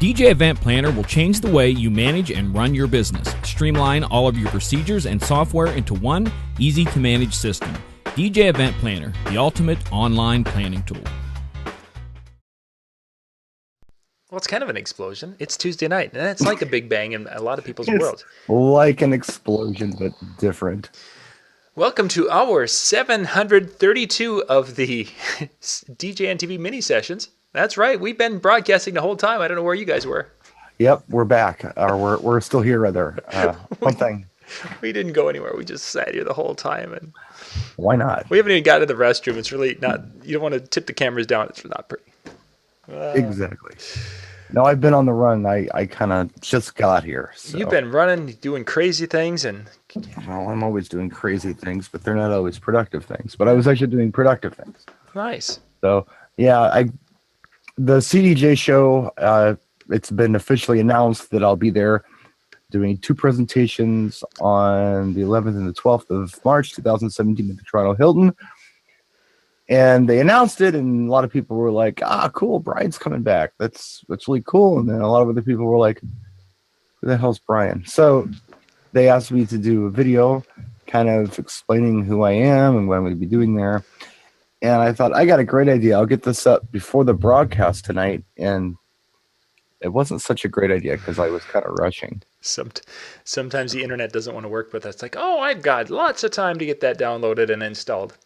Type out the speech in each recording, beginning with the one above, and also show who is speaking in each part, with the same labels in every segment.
Speaker 1: DJ Event Planner will change the way you manage and run your business. Streamline all of your procedures and software into one easy-to-manage system. DJ Event Planner, the ultimate online planning tool.
Speaker 2: Well, it's kind of an explosion. It's Tuesday night, and it's like a big bang in a lot of people's worlds.
Speaker 3: Like an explosion, but different.
Speaker 2: Welcome to our 732 of the DJ and TV mini sessions. That's right. We've been broadcasting the whole time. I don't know where you guys were.
Speaker 3: Yep, we're back. We're still here, rather. One thing.
Speaker 2: We didn't go anywhere. We just sat here the whole time. And
Speaker 3: why not?
Speaker 2: We haven't even got to the restroom. It's really not, you don't want to tip the cameras down. It's not pretty.
Speaker 3: Exactly. No, I've been on the run. I kind of just got here. So.
Speaker 2: You've been running, doing crazy things, and
Speaker 3: well, I'm always doing crazy things, but they're not always productive things. But I was actually doing productive things.
Speaker 2: Nice.
Speaker 3: So yeah, the CDJ show. It's been officially announced that I'll be there, doing 2 presentations on the 11th and the 12th of March, 2017, at the Toronto Hilton. And they announced it, and a lot of people were like, cool, Brian's coming back. That's really cool. And then a lot of other people were like, who the hell's Brian? So they asked me to do a video kind of explaining who I am and what I'm going to be doing there. And I thought, I got a great idea. I'll get this up before the broadcast tonight. And it wasn't such a great idea because I was kind of rushing.
Speaker 2: Sometimes the internet doesn't want to work with us. It's like, I've got lots of time to get that downloaded and installed.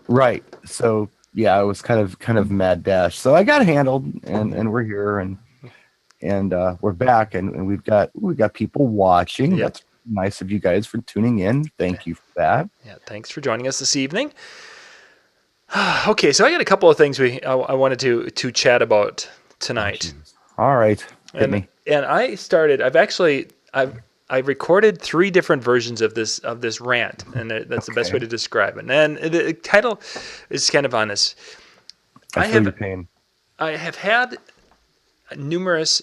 Speaker 3: Right. So yeah, it was kind of mad dash. So I got handled, and we're here, and we're back, and we've got people watching. Yep. That's nice of you guys for tuning in. Thank you for that.
Speaker 2: Yeah, thanks for joining us this evening. Okay, so I got a couple of things I wanted to chat about tonight.
Speaker 3: All right, hit me.
Speaker 2: And I recorded 3 different versions of this rant, and that's the best way to describe it. And the title is kind of on this.
Speaker 3: I feel your pain.
Speaker 2: I have had numerous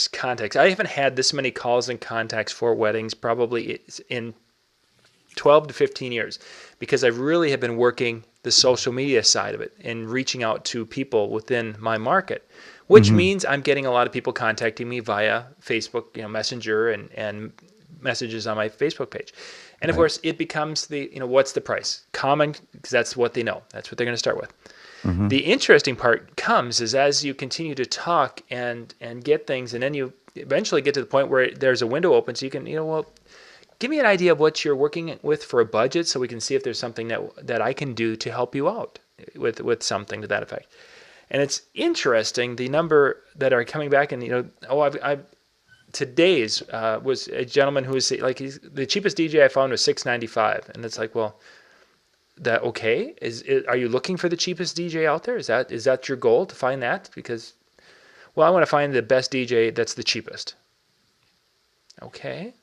Speaker 2: contacts. I haven't had this many calls and contacts for weddings probably in 12 to 15 years, because I really have been working the social media side of it and reaching out to people within my market, which means I'm getting a lot of people contacting me via Facebook, Messenger and messages on my Facebook page. And of course, it becomes what's the price? Common, because that's what they know. That's what they're going to start with. The interesting part comes is as you continue to talk and get things, and then you eventually get to the point where there's a window open, so you can, give me an idea of what you're working with for a budget, so we can see if there's something that I can do to help you out with something to that effect. And it's interesting the number that are coming back, and today's was a gentleman who was like, the cheapest DJ I found was $695, and it's like, well, that okay? Are you looking for the cheapest DJ out there? Is that your goal, to find that? Because, well, I want to find the best DJ that's the cheapest. Okay.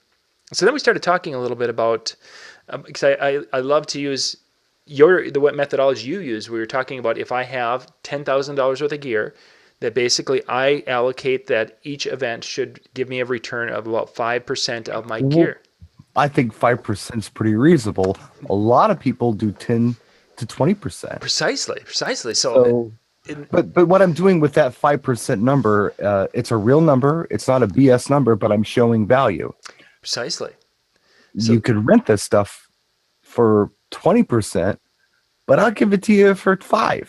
Speaker 2: So then we started talking a little bit about, because I love to use the methodology you use. We were talking about if I have $10,000 worth of gear, that basically I allocate that each event should give me a return of about 5% of my gear.
Speaker 3: I think 5% is pretty reasonable. A lot of people do 10 to 20%.
Speaker 2: Precisely. So
Speaker 3: but what I'm doing with that 5% number, it's a real number. It's not a BS number, but I'm showing value.
Speaker 2: Precisely.
Speaker 3: So you could rent this stuff for 20%, but I'll give it to you for 5%.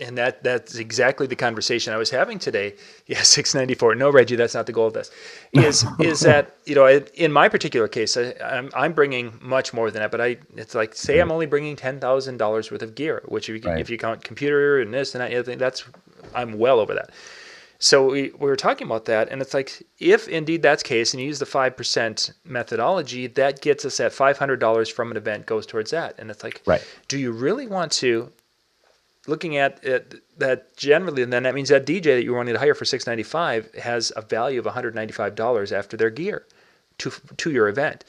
Speaker 2: And that's exactly the conversation I was having today. Yeah, $694. No, Reggie, that's not the goal of this. Is that, in my particular case, I'm bringing much more than that. But it's like, say I'm only bringing $10,000 worth of gear, which if you count computer and this and that, I'm well over that. So we were talking about that, and it's like, if indeed that's the case, and you use the 5% methodology, that gets us at $500 from an event goes towards that. And it's like, do you really want to? Looking at that generally, and then that means that DJ that you're wanting to hire for $695 has a value of $195 after their gear to your event.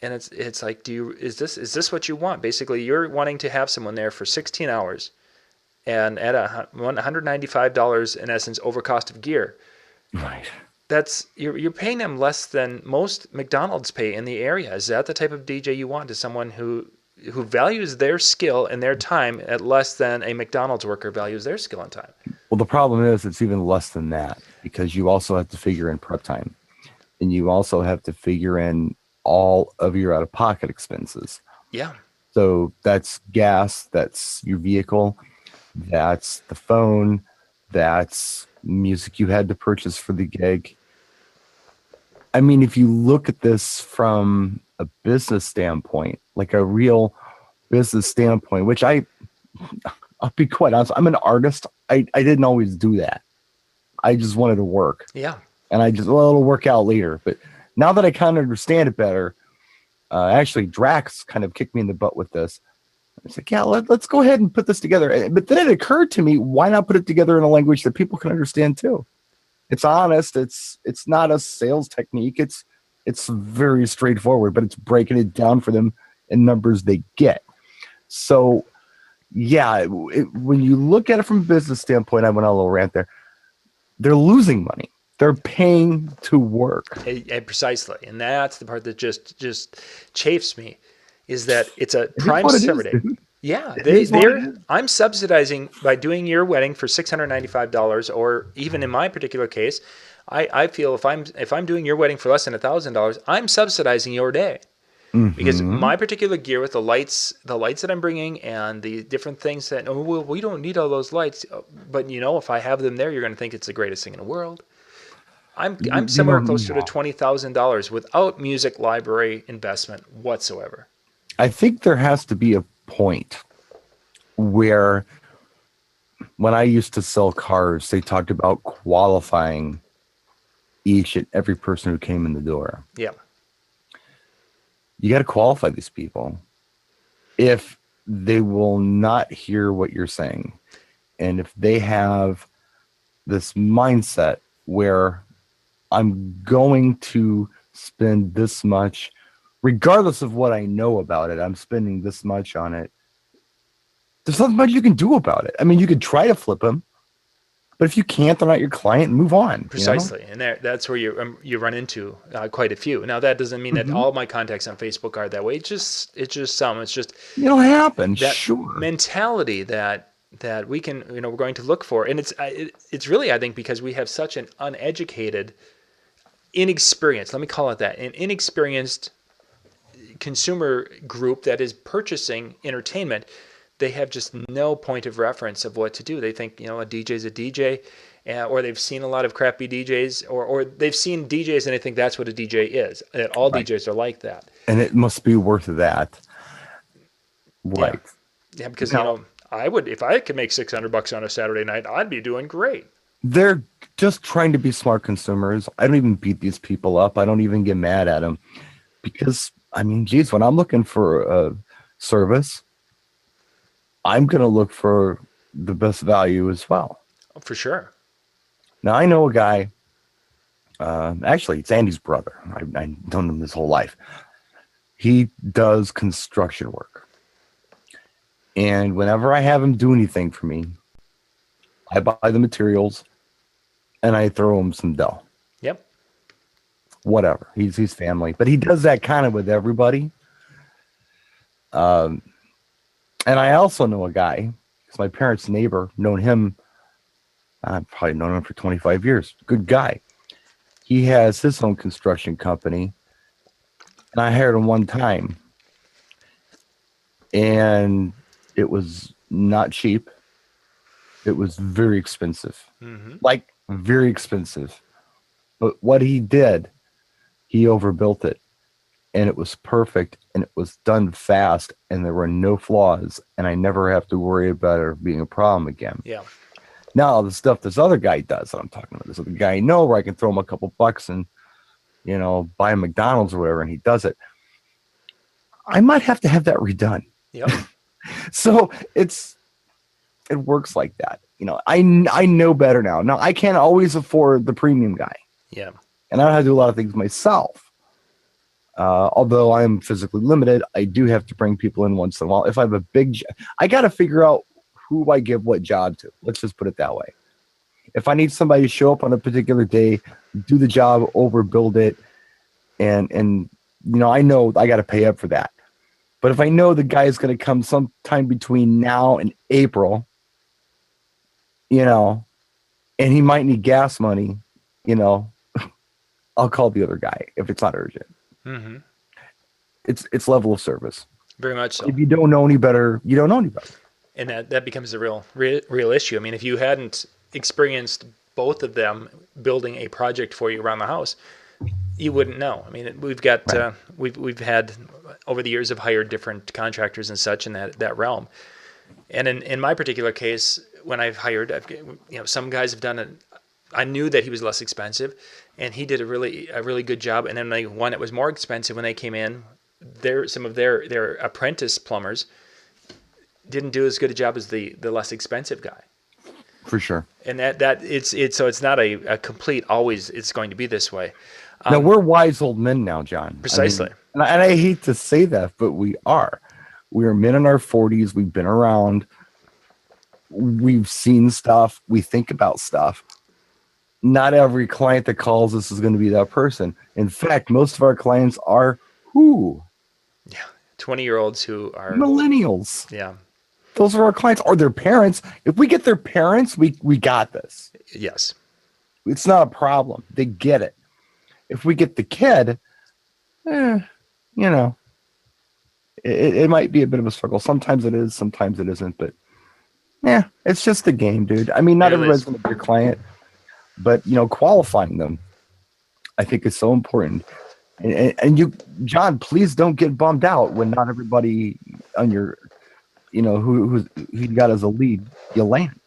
Speaker 2: And it's like, is this what you want? Basically, you're wanting to have someone there for 16 hours, and at $195 in essence over cost of gear.
Speaker 3: Right.
Speaker 2: That's you're paying them less than most McDonald's pay in the area. Is that the type of DJ you want? To someone who values their skill and their time at less than a McDonald's worker values their skill and time?
Speaker 3: Well, the problem is it's even less than that. because you also have to figure in prep time, and you also have to figure in all of your out-of-pocket expenses.
Speaker 2: Yeah.
Speaker 3: So that's gas, that's your vehicle, that's the phone, that's music you had to purchase for the gig. I mean, if you look at this from a business standpoint, like a real business standpoint, which I'll be quite honest, I'm an artist. I didn't always do that. I just wanted to work.
Speaker 2: Yeah.
Speaker 3: And it'll work out later. But now that I kind of understand it better, actually Drax kind of kicked me in the butt with this. It's like, yeah, let's go ahead and put this together. But then it occurred to me, why not put it together in a language that people can understand too? It's honest. It's not a sales technique. It's very straightforward, but it's breaking it down for them in numbers they get. So, yeah, when you look at it from a business standpoint, I went on a little rant there. They're losing money. They're paying to work.
Speaker 2: Precisely, and that's the part that just chafes me, is that it's a prime Saturday. Yeah, I'm subsidizing by doing your wedding for $695, or even in my particular case, I feel if I'm doing your wedding for less than $1,000, I'm subsidizing your day. Because my particular gear with the lights that I'm bringing and the different things that, we don't need all those lights, but if I have them there, you're going to think it's the greatest thing in the world. I'm somewhere closer to $20,000 without music library investment whatsoever.
Speaker 3: I think there has to be a point where, when I used to sell cars, they talked about qualifying each and every person who came in the door.
Speaker 2: Yeah.
Speaker 3: You got to qualify these people if they will not hear what you're saying. And if they have this mindset where I'm going to spend this much, regardless of what I know about it, I'm spending this much on it. There's nothing much you can do about it. I mean, you could try to flip them, but if you can't, they're not your client, move on.
Speaker 2: Precisely. And that's where you run into quite a few. Now, that doesn't mean that all my contacts on Facebook are that way. It's just some. It's just
Speaker 3: it'll happen.
Speaker 2: That
Speaker 3: sure.
Speaker 2: mentality that we can, we're going to look for. And it's really, I think, because we have such an uneducated, inexperienced, let me call it that, an inexperienced consumer group that is purchasing entertainment. They have just no point of reference of what to do. They think, a DJ's a DJ, or they've seen a lot of crappy DJs, or they've seen DJs and they think that's what a DJ is. That all DJs are like that.
Speaker 3: And it must be worth that. Right.
Speaker 2: Yeah, because I would, if I could make $600 on a Saturday night, I'd be doing great.
Speaker 3: They're just trying to be smart consumers. I don't even beat these people up. I don't even get mad at them, because geez, when I'm looking for a service, I'm going to look for the best value as well.
Speaker 2: Oh, for sure.
Speaker 3: Now, I know a guy, actually, it's Andy's brother. I've known him his whole life. He does construction work. And whenever I have him do anything for me, I buy the materials and I throw him some dough.
Speaker 2: Yep.
Speaker 3: Whatever. He's family. But he does that kind of with everybody. And I also know a guy, it's my parents' neighbor, I've probably known him for 25 years. Good guy. He has his own construction company, and I hired him one time. And it was not cheap. It was very expensive. Like, very expensive. But what he did, he overbuilt it. And it was perfect, and it was done fast, and there were no flaws, and I never have to worry about it being a problem again.
Speaker 2: Yeah.
Speaker 3: Now, the stuff this other guy does that I'm talking about, this other guy I know, where I can throw him a couple bucks and, buy a McDonald's or whatever, and he does it. I might have to have that redone.
Speaker 2: Yep.
Speaker 3: So it works like that. I know better now. Now, I can't always afford the premium guy.
Speaker 2: Yeah.
Speaker 3: And I don't have to do a lot of things myself. Although I'm physically limited, I do have to bring people in once in a while. If I have a big, I got to figure out who I give what job to. Let's just put it that way. If I need somebody to show up on a particular day, do the job, overbuild it, and I know I got to pay up for that. But if I know the guy is going to come sometime between now and April, and he might need gas money, you know, I'll call the other guy if it's not urgent.
Speaker 2: Mm-hmm.
Speaker 3: It's level of service.
Speaker 2: Very much so.
Speaker 3: If you don't know any better, you don't know any better.
Speaker 2: And that becomes a real issue. I mean, if you hadn't experienced both of them building a project for you around the house, you wouldn't know. I mean, we've got
Speaker 3: Right.
Speaker 2: we've had over the years have hired different contractors and such in that realm. And in my particular case, when I've hired, some guys have done it. I knew that he was less expensive, and he did a really good job. And then one that was more expensive when they came in, some of their apprentice plumbers didn't do as good a job as the less expensive guy.
Speaker 3: For sure.
Speaker 2: And that it's not a complete always it's going to be this way.
Speaker 3: Now we're wise old men now, John.
Speaker 2: Precisely.
Speaker 3: I mean, and I hate to say that, but we are. We are men in our 40s. We've been around. We've seen stuff. We think about stuff. Not every client that calls us is going to be that person. In fact, most of our clients are who?
Speaker 2: 20-year-olds who are
Speaker 3: Millennials.
Speaker 2: yeah.
Speaker 3: Those are our clients, or their parents. If we get their parents, we got this.
Speaker 2: Yes.
Speaker 3: It's not a problem. They get it. If we get the kid, you know, it might be a bit of a struggle. Sometimes it is, sometimes it isn't. But yeah, it's just a game, dude. I mean, not
Speaker 2: It
Speaker 3: everybody's
Speaker 2: is.
Speaker 3: going to be your client, but qualifying them, I think, is so important. And you, John, please don't get bummed out when not everybody on your, who you got as a lead, you land.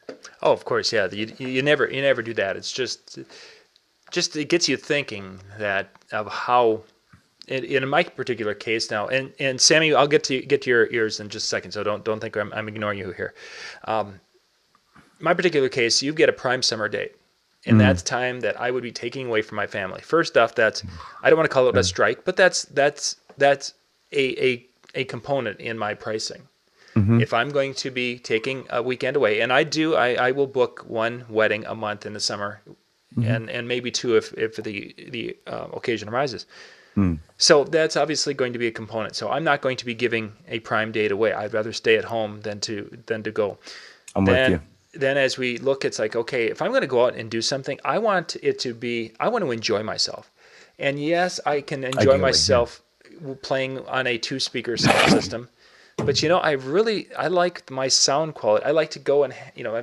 Speaker 2: Oh, of course, yeah. You never do that. It's just it gets you thinking that of how in my particular case now, and Sammy, I'll get to your ears in just a second, so don't think I'm ignoring you here. My particular case, you get a prime summer date, and that's time that I would be taking away from my family. First off, I don't want to call it a strike, but that's a component in my pricing. If I'm going to be taking a weekend away, and I will book one wedding a month in the summer, and maybe two if the occasion arises. So that's obviously going to be a component. So I'm not going to be giving a prime date away. I'd rather stay at home than to go.
Speaker 3: I'm with you.
Speaker 2: Then as we look, it's like, okay, if I'm going to go out and do something, I want to enjoy myself. And yes, I can enjoy
Speaker 3: Ideally,
Speaker 2: myself playing on a 2-speaker sound system. But I like my sound quality. I like to go and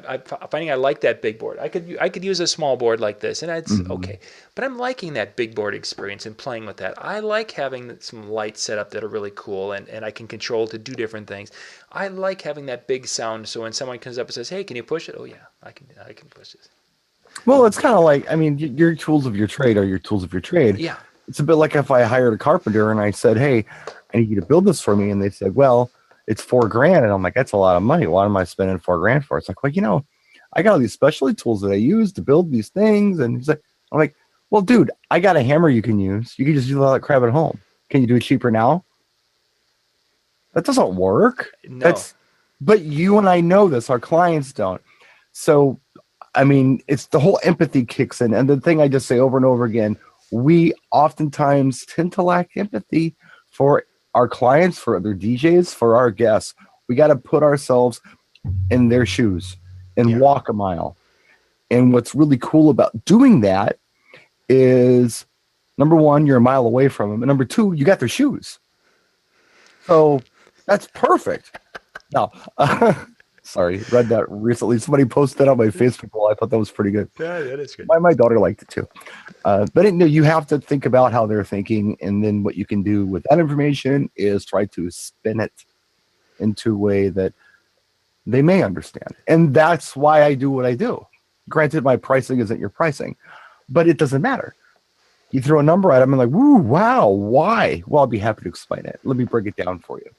Speaker 2: I'm finding I like that big board. I could use a small board like this, and it's okay. But I'm liking that big board experience and playing with that. I like having some lights set up that are really cool, and I can control to do different things. I like having that big sound. So when someone comes up and says, "Hey, can you push it?" Oh yeah, I can push this.
Speaker 3: Well, it's kind of like, I mean, your tools of your trade are your tools of your trade.
Speaker 2: Yeah.
Speaker 3: It's a bit like if I hired a carpenter and I said, "Hey, I need you to build this for me," and they said, "Well, it's $4,000," and I'm like, "That's a lot of money. Why am I spending $4,000 for?" It's like, well, I got all these specialty tools that I use to build these things, and he's like, I'm like, "Well, dude, I got a hammer you can use. You can just do all that crap at home. Can you do it cheaper now?" That doesn't work.
Speaker 2: No.
Speaker 3: But you and I know this. Our clients don't. So, I mean, it's the whole empathy kicks in, and the thing I just say over and over again, we oftentimes tend to lack empathy for our clients, for other DJs, for our guests. We got to put ourselves in their shoes and walk a mile. And what's really cool about doing that is, number one, you're a mile away from them. And number two, you got their shoes. So that's perfect. Now, sorry, read that recently. Somebody posted that on my Facebook wall. I thought that was pretty good.
Speaker 2: Yeah, that is good.
Speaker 3: My daughter liked it too. But you have to think about how they're thinking, and then what you can do with that information is try to spin it into a way that they may understand. And that's why I do what I do. Granted, my pricing isn't your pricing, but it doesn't matter. You throw a number at them and like, woo, wow, why? Well, I'll be happy to explain it. Let me break it down for you.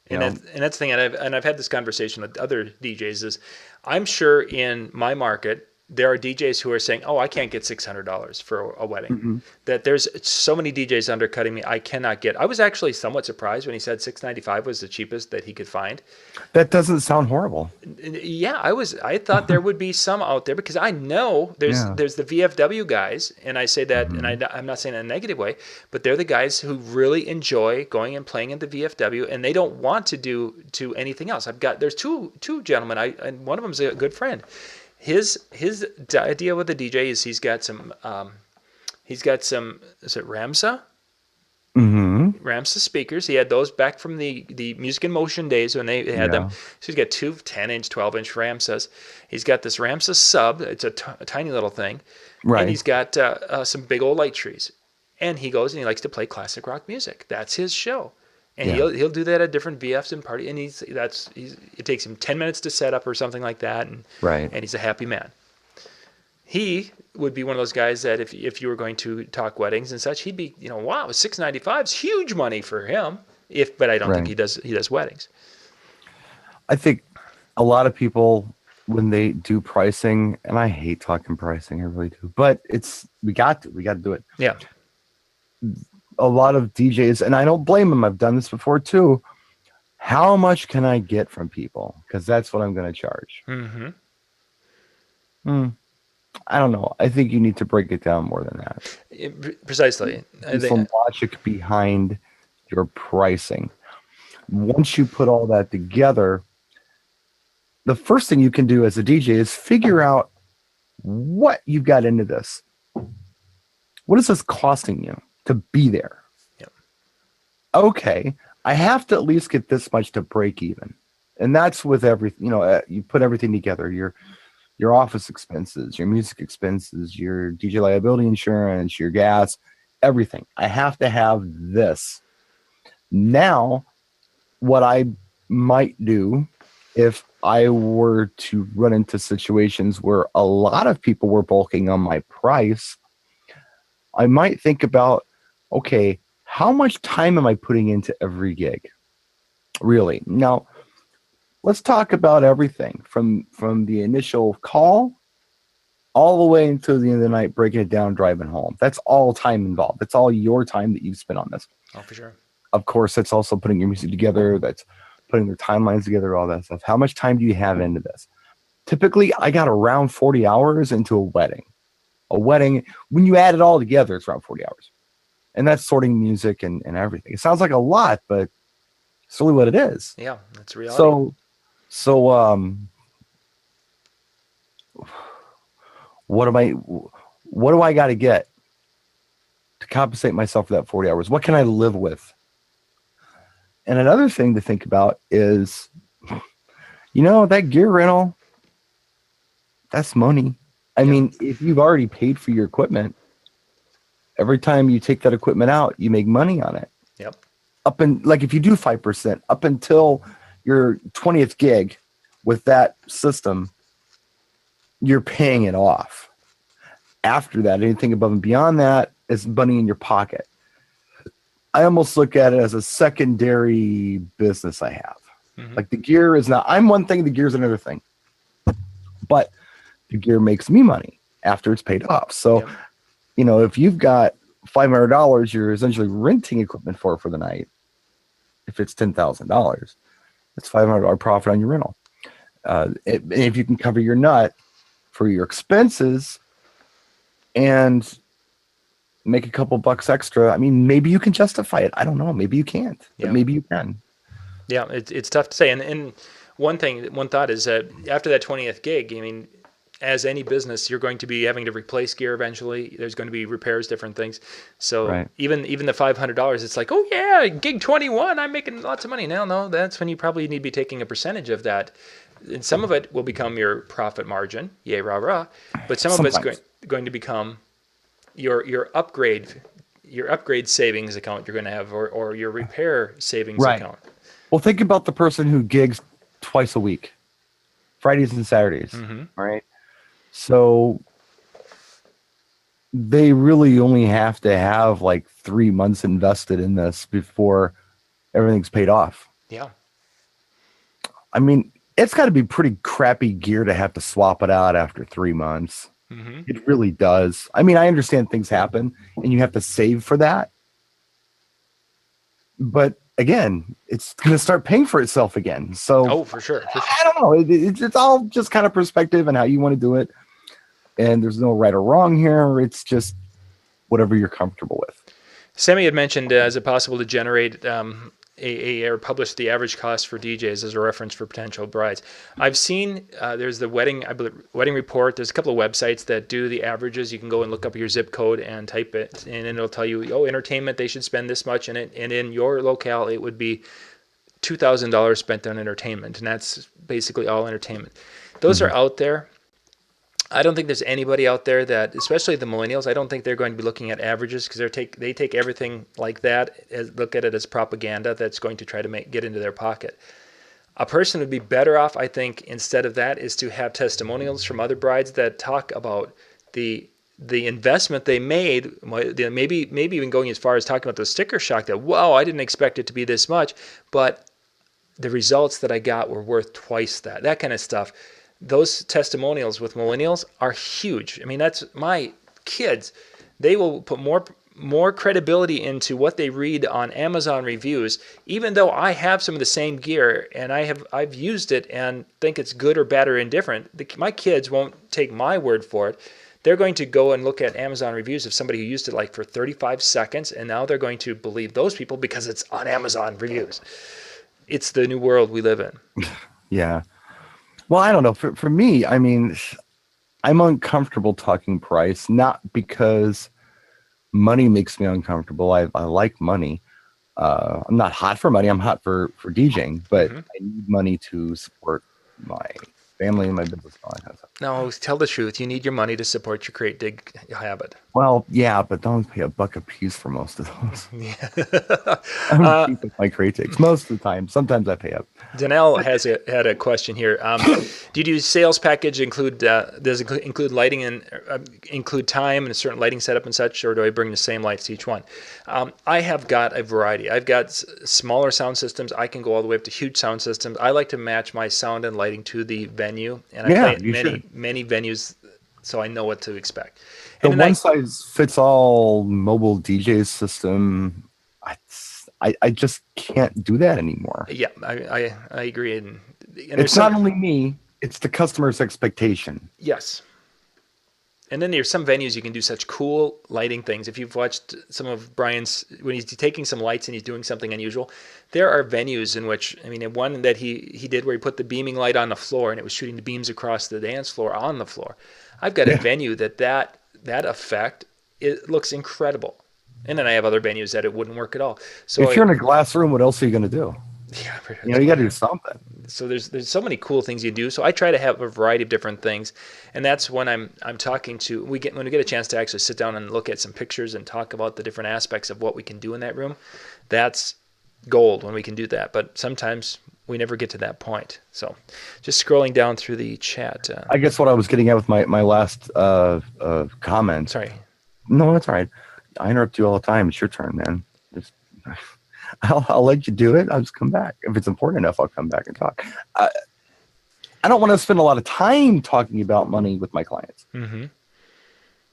Speaker 2: And that's the thing, and I've had this conversation with other DJs, is I'm sure in my market there are DJs who are saying, "Oh, I can't get $600 for a wedding." That there's so many DJs undercutting me. I cannot get. I was actually somewhat surprised when he said $695 was the cheapest that he could find.
Speaker 3: That doesn't sound horrible.
Speaker 2: Yeah, I thought there would be some out there, because I know there's the VFW guys, and I say that, and I'm not saying it in a negative way, but they're the guys who really enjoy going and playing in the VFW, and they don't want to do anything else. There's two gentlemen, and one of them's a good friend. His idea with the DJ is he's got some is it
Speaker 3: Mm-hmm.
Speaker 2: Ramsa speakers. He had those back from the Music in Motion days when they had them.
Speaker 3: Yeah.
Speaker 2: So he's got two 10-inch, 12-inch Ramsas. He's got this Ramsa sub. It's a tiny little thing.
Speaker 3: Right.
Speaker 2: And he's got some big old light trees. And he goes and he likes to play classic rock music. That's his show. And
Speaker 3: Yeah.
Speaker 2: he'll do that at different VFs and parties. And it takes him 10 minutes to set up or something like that.
Speaker 3: Right.
Speaker 2: And he's a happy man. He would be one of those guys that if you were going to talk weddings and such, he'd be, wow, $695 is huge money for him. But I don't think
Speaker 3: Right.
Speaker 2: he does weddings.
Speaker 3: I think a lot of people, when they do pricing, and I hate talking pricing, I really do, but we got to do it.
Speaker 2: Yeah.
Speaker 3: A lot of DJs, and I don't blame them. I've done this before too. How much can I get from people? Because that's what I'm going to charge.
Speaker 2: Mm-hmm.
Speaker 3: I don't know. I think you need to break it down more than that.
Speaker 2: Precisely.
Speaker 3: There's some logic behind your pricing. Once you put all that together, the first thing you can do as a DJ is figure out what you've got into this. What is this costing you to be there?
Speaker 2: Yep.
Speaker 3: Okay, I have to at least get this much to break even. And that's with everything, you put everything together, your office expenses, your music expenses, your DJ liability insurance, your gas, everything. I have to have this. Now, what I might do if I were to run into situations where a lot of people were bulking on my price, I might think about, okay, how much time am I putting into every gig? Really? Now, let's talk about everything from the initial call all the way until the end of the night, breaking it down, driving home. That's all time involved. That's all your time that you've spent on this.
Speaker 2: Oh, for sure.
Speaker 3: Of course, that's also putting your music together. That's putting their timelines together, all that stuff. How much time do you have into this? Typically, I got around 40 hours into a wedding. A wedding, when you add it all together, it's around 40 hours. And that's sorting music and everything. It sounds like a lot, but it's really what it is.
Speaker 2: Yeah, that's reality.
Speaker 3: So what do I got to get to compensate myself for that 40 hours? What can I live with? And another thing to think about is, that gear rental, that's money. I mean, if you've already paid for your equipment, every time you take that equipment out, you make money on it.
Speaker 2: Yep.
Speaker 3: If you do 5%, up until your 20th gig with that system, you're paying it off. After that, anything above and beyond that is money in your pocket. I almost look at it as a secondary business I have. Mm-hmm. Like the gear is not, I'm one thing, the gear is another thing. But the gear makes me money after it's paid off. So, if you've got $500, you're essentially renting equipment for the night. If it's $10,000, that's $500 profit on your rental. If you can cover your nut for your expenses and make a couple bucks extra, I mean, maybe you can justify it. I don't know. Maybe you can't, but maybe you can.
Speaker 2: Yeah, it's tough to say. And one thought is that after that 20th gig, I mean, as any business, you're going to be having to replace gear eventually. There's going to be repairs, different things. So even the $500, it's like, oh yeah, gig 21, I'm making lots of money. No, that's when you probably need to be taking a percentage of that. And some of it will become your profit margin, yay, rah, rah. But some of it's going to become your upgrade savings account you're going to have, or your repair savings account.
Speaker 3: Well, think about the person who gigs twice a week, Fridays and Saturdays, right? So they really only have to have like 3 months invested in this before everything's paid off.
Speaker 2: Yeah.
Speaker 3: I mean, it's got to be pretty crappy gear to have to swap it out after 3 months. Mm-hmm. It really does. I mean, I understand things happen and you have to save for that. But again, it's going to start paying for itself again. So,
Speaker 2: for sure.
Speaker 3: I don't know. It's all just kind of perspective and how you want to do it. And there's no right or wrong here. It's just whatever you're comfortable with.
Speaker 2: Sammy had mentioned, is it possible to generate or publish the average cost for DJs as a reference for potential brides. I've seen there's the wedding report. There's a couple of websites that do the averages. You can go and look up your zip code and type it, and it'll tell you, oh, entertainment, they should spend this much in it, and in your locale it would be $2,000 spent on entertainment, and that's basically all entertainment. Those are out there. I don't think there's anybody out there that, especially the millennials, I don't think they're going to be looking at averages because they take everything like that, look at it as propaganda that's going to try to get into their pocket. A person would be better off, I think, instead of that, is to have testimonials from other brides that talk about the investment they made, maybe even going as far as talking about the sticker shock that, wow, I didn't expect it to be this much, but the results that I got were worth twice that kind of stuff. Those testimonials with millennials are huge. I mean, that's my kids. They will put more credibility into what they read on Amazon reviews, even though I have some of the same gear and I've used it and think it's good or bad or indifferent. My kids won't take my word for it. They're going to go and look at Amazon reviews of somebody who used it like for 35 seconds, and now they're going to believe those people because it's on Amazon reviews. It's the new world we live in.
Speaker 3: Yeah. Well, I don't know. For me, I mean, I'm uncomfortable talking price, not because money makes me uncomfortable. I like money. I'm not hot for money. I'm hot for DJing, but I need money to support my family and my business. And all that kind of stuff.
Speaker 2: No, tell the truth. You need your money to support your Crate Dig habit.
Speaker 3: Well, yeah, but don't pay $1 a piece for most of those.
Speaker 2: Yeah.
Speaker 3: I'm cheap with my Crate Digs most of the time. Sometimes I pay up.
Speaker 2: Danelle had a question here. Do you do sales package does it include lighting and include time and a certain lighting setup and such, or do I bring the same lights to each one? I have got a variety. I've got smaller sound systems. I can go all the way up to huge sound systems. I like to match my sound and lighting to the venue, and I play at many venues, so I know what to expect.
Speaker 3: The one size fits all mobile DJ system, I just can't do that anymore.
Speaker 2: Yeah, I agree. And
Speaker 3: it's not only me, it's the customer's expectation.
Speaker 2: Yes. And then there's some venues you can do such cool lighting things. If you've watched some of Brian's, when he's taking some lights and he's doing something unusual, there are venues in which, I mean, one that he did where he put the beaming light on the floor and it was shooting the beams across the dance floor on the floor. I've got a venue that effect, it looks incredible. And then I have other venues that it wouldn't work at all. So
Speaker 3: if you're in a glass room, what else are you going to do?
Speaker 2: Yeah,
Speaker 3: you got to do something.
Speaker 2: So there's so many cool things you do. So I try to have a variety of different things, and that's when I'm talking to. When we get a chance to actually sit down and look at some pictures and talk about the different aspects of what we can do in that room. That's gold when we can do that. But sometimes we never get to that point. So just scrolling down through the chat.
Speaker 3: I guess what I was getting at with my last comment.
Speaker 2: Sorry.
Speaker 3: No, that's all right. I interrupt you all the time. It's your turn, man. Just. I'll let you do it. I'll just come back. If it's important enough, I'll come back and talk. I don't want to spend a lot of time talking about money with my clients. Mm-hmm.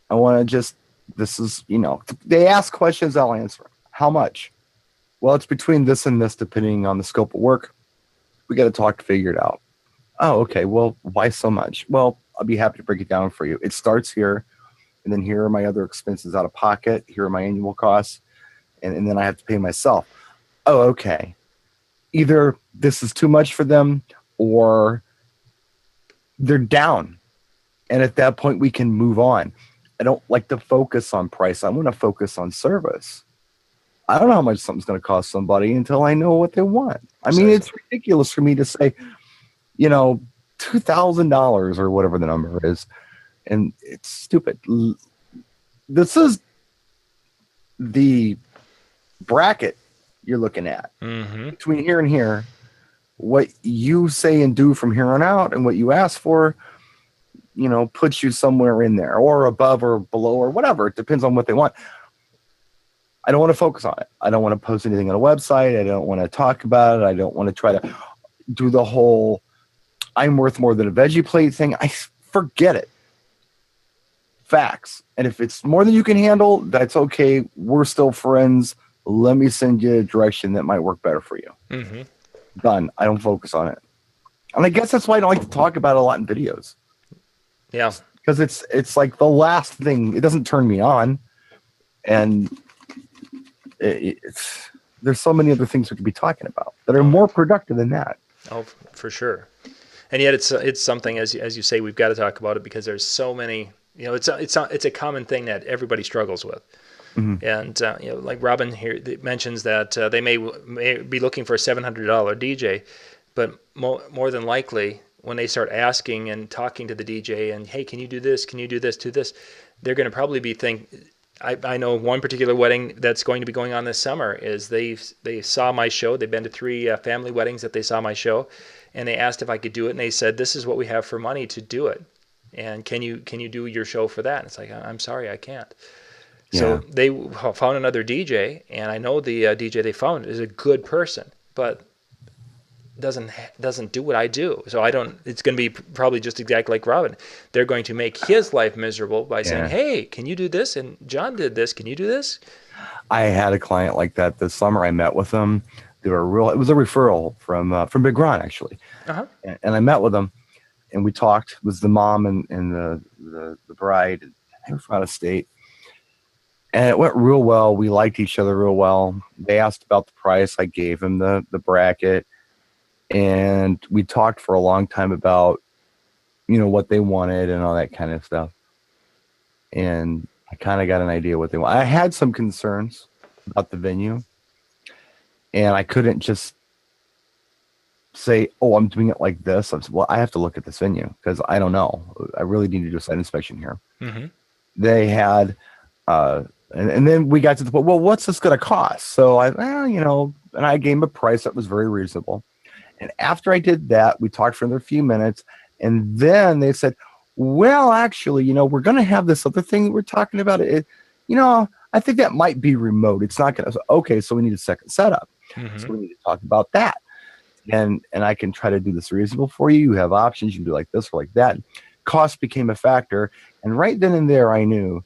Speaker 3: I want to just, they ask questions, I'll answer. How much? Well, it's between this and this, depending on the scope of work. We got to talk to figure it out. Oh, okay. Well, why so much? Well, I'll be happy to break it down for you. It starts here, and then here are my other expenses out of pocket. Here are my annual costs, and then I have to pay myself. Oh, okay. Either this is too much for them or they're down. And at that point, we can move on. I don't like to focus on price. I want to focus on service. I don't know how much something's going to cost somebody until I know what they want. I mean, it's ridiculous for me to say, $2,000 or whatever the number is. And it's stupid. This is the bracket you're looking at between here and here. What you say and do from here on out and what you ask for, puts you somewhere in there or above or below or whatever. It depends on what they want. I don't want to focus on it. I don't want to post anything on a website. I don't want to talk about it. I don't want to try to do the whole I'm worth more than a veggie plate thing. I forget it. Facts. And if it's more than you can handle, that's okay. We're still friends. Let me send you a direction that might work better for you. Mm-hmm. Done. I don't focus on it. And I guess that's why I don't like to talk about it a lot in videos.
Speaker 2: Yeah.
Speaker 3: Because it's like the last thing. It doesn't turn me on. And there's so many other things we could be talking about that are more productive than that.
Speaker 2: Oh, for sure. And yet it's something, as you say, we've got to talk about it because there's so many, it's a common thing that everybody struggles with. Mm-hmm. And like Robin here mentions that they may be looking for a $700 DJ, but more than likely when they start asking and talking to the DJ and, hey, can you do this? Can you do this? Do this? They're going to probably be I know one particular wedding that's going to be going on this summer is they saw my show. They've been to 3 family weddings that they saw my show, and they asked if I could do it, and they said, this is what we have for money to do it, and can you do your show for that? And it's like, I'm sorry, I can't. Yeah. So they found another DJ, and I know the DJ they found is a good person, but doesn't do what I do. So it's going to be probably just exactly like Robin. They're going to make his life miserable by saying, hey, can you do this? And John did this. Can you do this?
Speaker 3: I had a client like that this summer. I met with them. It was a referral from Big Ron, actually. Uh-huh. And I met with them, and we talked. It was the mom and the bride. They were from out of state. And it went real well. We liked each other real well. They asked about the price. I gave them the bracket. And we talked for a long time about, what they wanted and all that kind of stuff. And I kind of got an idea what they want. I had some concerns about the venue. And I couldn't just say, oh, I'm doing it like this. I have to look at this venue because I don't know. I really need to do a site inspection here. Mm-hmm. They had, and then we got to the point, well, what's this going to cost? So and I gave them a price that was very reasonable. And after I did that, we talked for another few minutes. And then they said, well, actually, we're going to have this other thing that we're talking about. I think that might be remote. It's not going to. Okay, so we need a second setup. Mm-hmm. So we need to talk about that. And I can try to do this reasonable for you. You have options. You can do like this or like that. Cost became a factor. And right then and there, I knew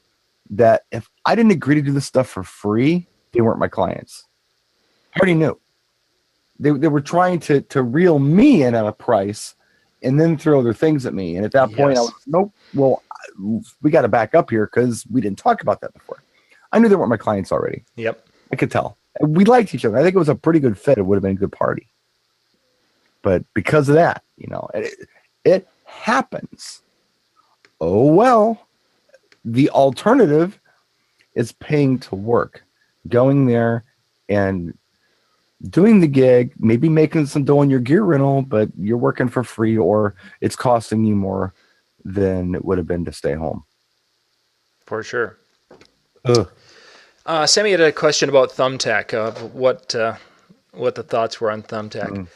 Speaker 3: that if I didn't agree to do this stuff for free, they weren't my clients. I already knew. They were trying to reel me in at a price and then throw other things at me. And at that point, I was, nope, well, we got to back up here because we didn't talk about that before. I knew they weren't my clients already.
Speaker 2: Yep.
Speaker 3: I could tell. We liked each other. I think it was a pretty good fit. It would have been a good party. But because of that, it happens. Oh, well, the alternative is paying to work, going there and doing the gig, maybe making some dough on your gear rental, but you're working for free or it's costing you more than it would have been to stay home.
Speaker 2: For sure. Sammy had a question about Thumbtack, what the thoughts were on Thumbtack.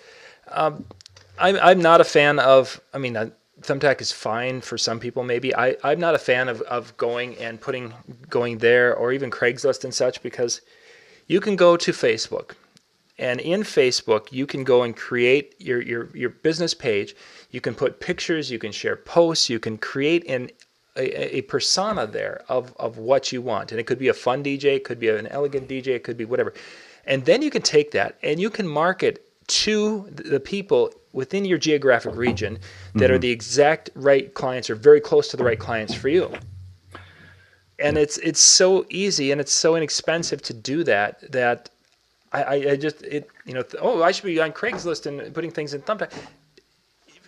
Speaker 2: I'm not a fan of, Thumbtack is fine for some people maybe. I'm not a fan of going there or even Craigslist and such, because you can go to Facebook. And in Facebook, you can go and create your business page. You can put pictures, you can share posts, you can create a persona there of what you want. And it could be a fun DJ, it could be an elegant DJ, it could be whatever. And then you can take that and you can market to the people within your geographic region that are the exact right clients or very close to the right clients for you. And it's so easy and it's so inexpensive to do that I just I should be on Craigslist and putting things in Thumbtack.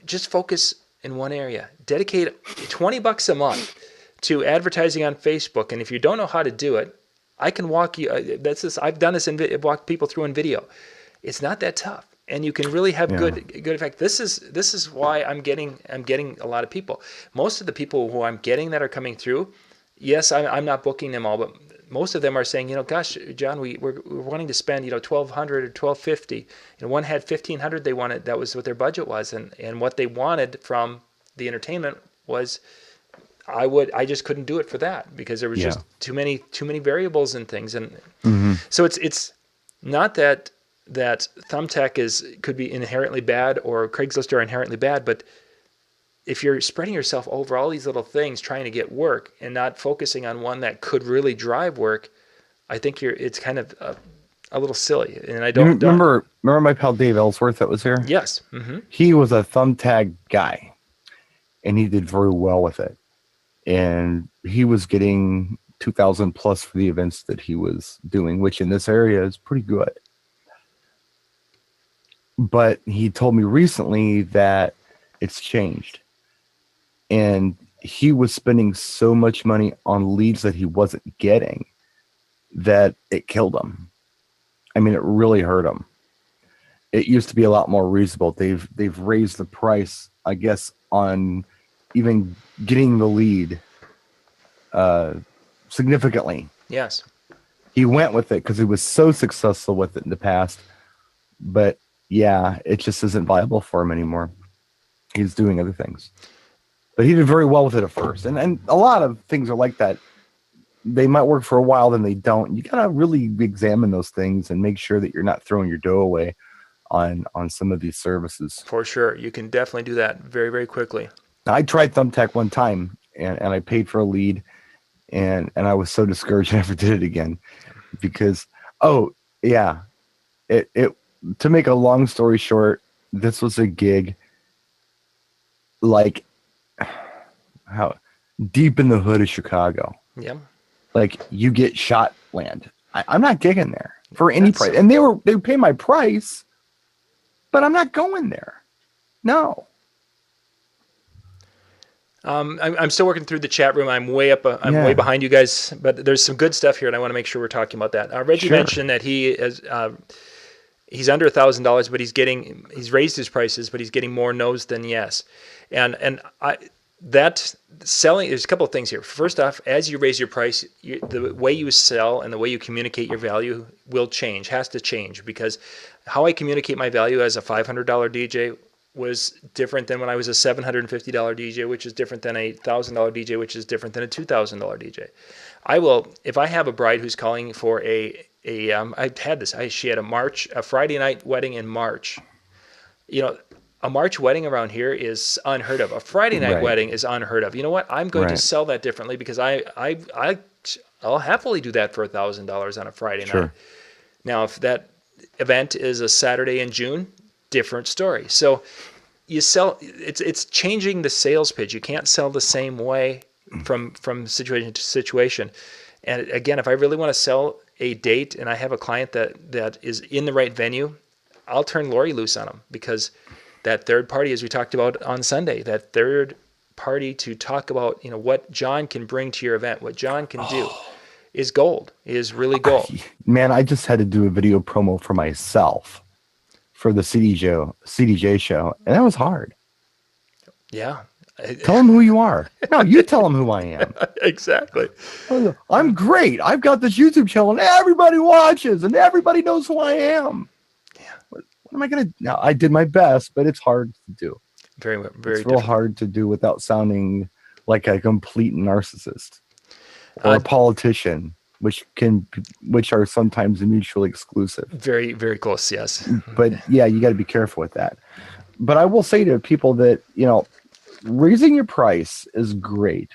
Speaker 2: Just focus in one area. Dedicate $20 a month to advertising on Facebook. And if you don't know how to do it, I can walk you. I've done this walk people through in video. It's not that tough, and you can really have good effect. This is why I'm getting a lot of people. Most of the people who I'm getting that are coming through. Yes, I'm not booking them all, but most of them are saying, gosh, John, we're wanting to spend, $1,200 or $1,250. One had $1,500 they wanted. That was what their budget was, and what they wanted from the entertainment was, I just couldn't do it for that because there was just too many variables and things, and so it's not that Thumbtack could be inherently bad or Craigslist are inherently bad, but if you're spreading yourself over all these little things trying to get work and not focusing on one that could really drive work, I think it's kind of a little silly. And I don't
Speaker 3: remember my pal Dave Ellsworth that was here.
Speaker 2: Yes, mm-hmm.
Speaker 3: He was a Thumbtack guy, and he did very well with it. And he was getting 2,000 plus for the events that he was doing, which in this area is pretty good. But he told me recently that it's changed. And he was spending so much money on leads that he wasn't getting that it killed him. I mean, it really hurt him. It used to be a lot more reasonable. They've raised the price, I guess, on even getting the lead significantly.
Speaker 2: Yes.
Speaker 3: He went with it because he was so successful with it in the past. But yeah, it just isn't viable for him anymore. He's doing other things. But he did very well with it at first. And a lot of things are like that. They might work for a while, then they don't. You got to really examine those things and make sure that you're not throwing your dough away on some of these services.
Speaker 2: For sure. You can definitely do that very, very quickly.
Speaker 3: I tried Thumbtack one time, and I paid for a lead, and I was so discouraged I never did it again. Because, it to make a long story short, this was a gig like how deep in the hood of Chicago.
Speaker 2: Yeah.
Speaker 3: Like you get shot land. I'm not gigging there for any price. And they pay my price, but I'm not going there. No.
Speaker 2: I'm still working through the chat room. I'm way up. I'm way behind you guys, but there's some good stuff here, and I want to make sure we're talking about that. Reggie mentioned that he is he's under $1,000, but he's raised his prices, but he's getting more no's than yes. And that selling, there's a couple of things here. First off, as you raise your price, the way you sell and the way you communicate your value will change, has to change, because how I communicate my value as a $500 DJ was different than when I was a $750 DJ, which is different than a $1,000 DJ, which is different than a $2,000 DJ. I will, if I have a bride who's calling for I've had this, she had a Friday night wedding in March. You know, a March wedding around here is unheard of. A Friday night wedding is unheard of. You know what? I'm going to sell that differently, because I'll happily do that for $1,000 on a Friday night. Now, if that event is a Saturday in June, different story. So you sell, it's changing the sales pitch. You can't sell the same way from situation to situation. And again, if I really want to sell a date and I have a client that is in the right venue, I'll turn Lori loose on them, because that third party, as we talked about on Sunday, that third party to talk about, what John can bring to your event, what John can do is gold, is really gold.
Speaker 3: Man, I just had to do a video promo for myself for the CDJ show, and that was hard.
Speaker 2: Yeah.
Speaker 3: Tell them who you are. No, you tell them who I am.
Speaker 2: Exactly.
Speaker 3: I'm great. I've got this YouTube channel, and everybody watches, and everybody knows who I am. Yeah. What am I going to... Now, I did my best, but it's hard to do.
Speaker 2: Very, very
Speaker 3: It's real hard to do without sounding like a complete narcissist or a politician, which are sometimes mutually exclusive.
Speaker 2: Very, very close, yes.
Speaker 3: But yeah, you got to be careful with that. But I will say to people that, raising your price is great.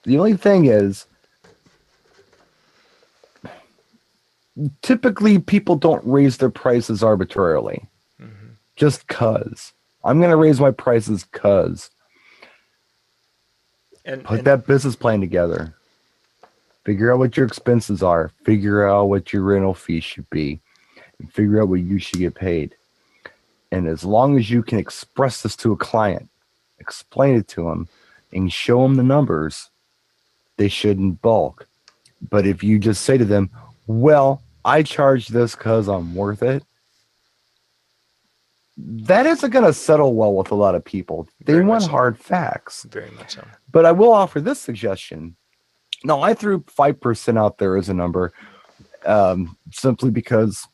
Speaker 3: The only thing is, typically people don't raise their prices arbitrarily. Just cause. I'm going to raise my prices cause. Put that business plan together. Figure out what your expenses are. Figure out what your rental fee should be. And figure out what you should get paid. And as long as you can express this to a client, explain it to them, and show them the numbers, they shouldn't balk. But if you just say to them, well, I charge this because I'm worth it, that isn't going to settle well with a lot of people. They want hard facts.
Speaker 2: Very much so.
Speaker 3: But I will offer this suggestion. No, I threw 5% out there as a number, simply because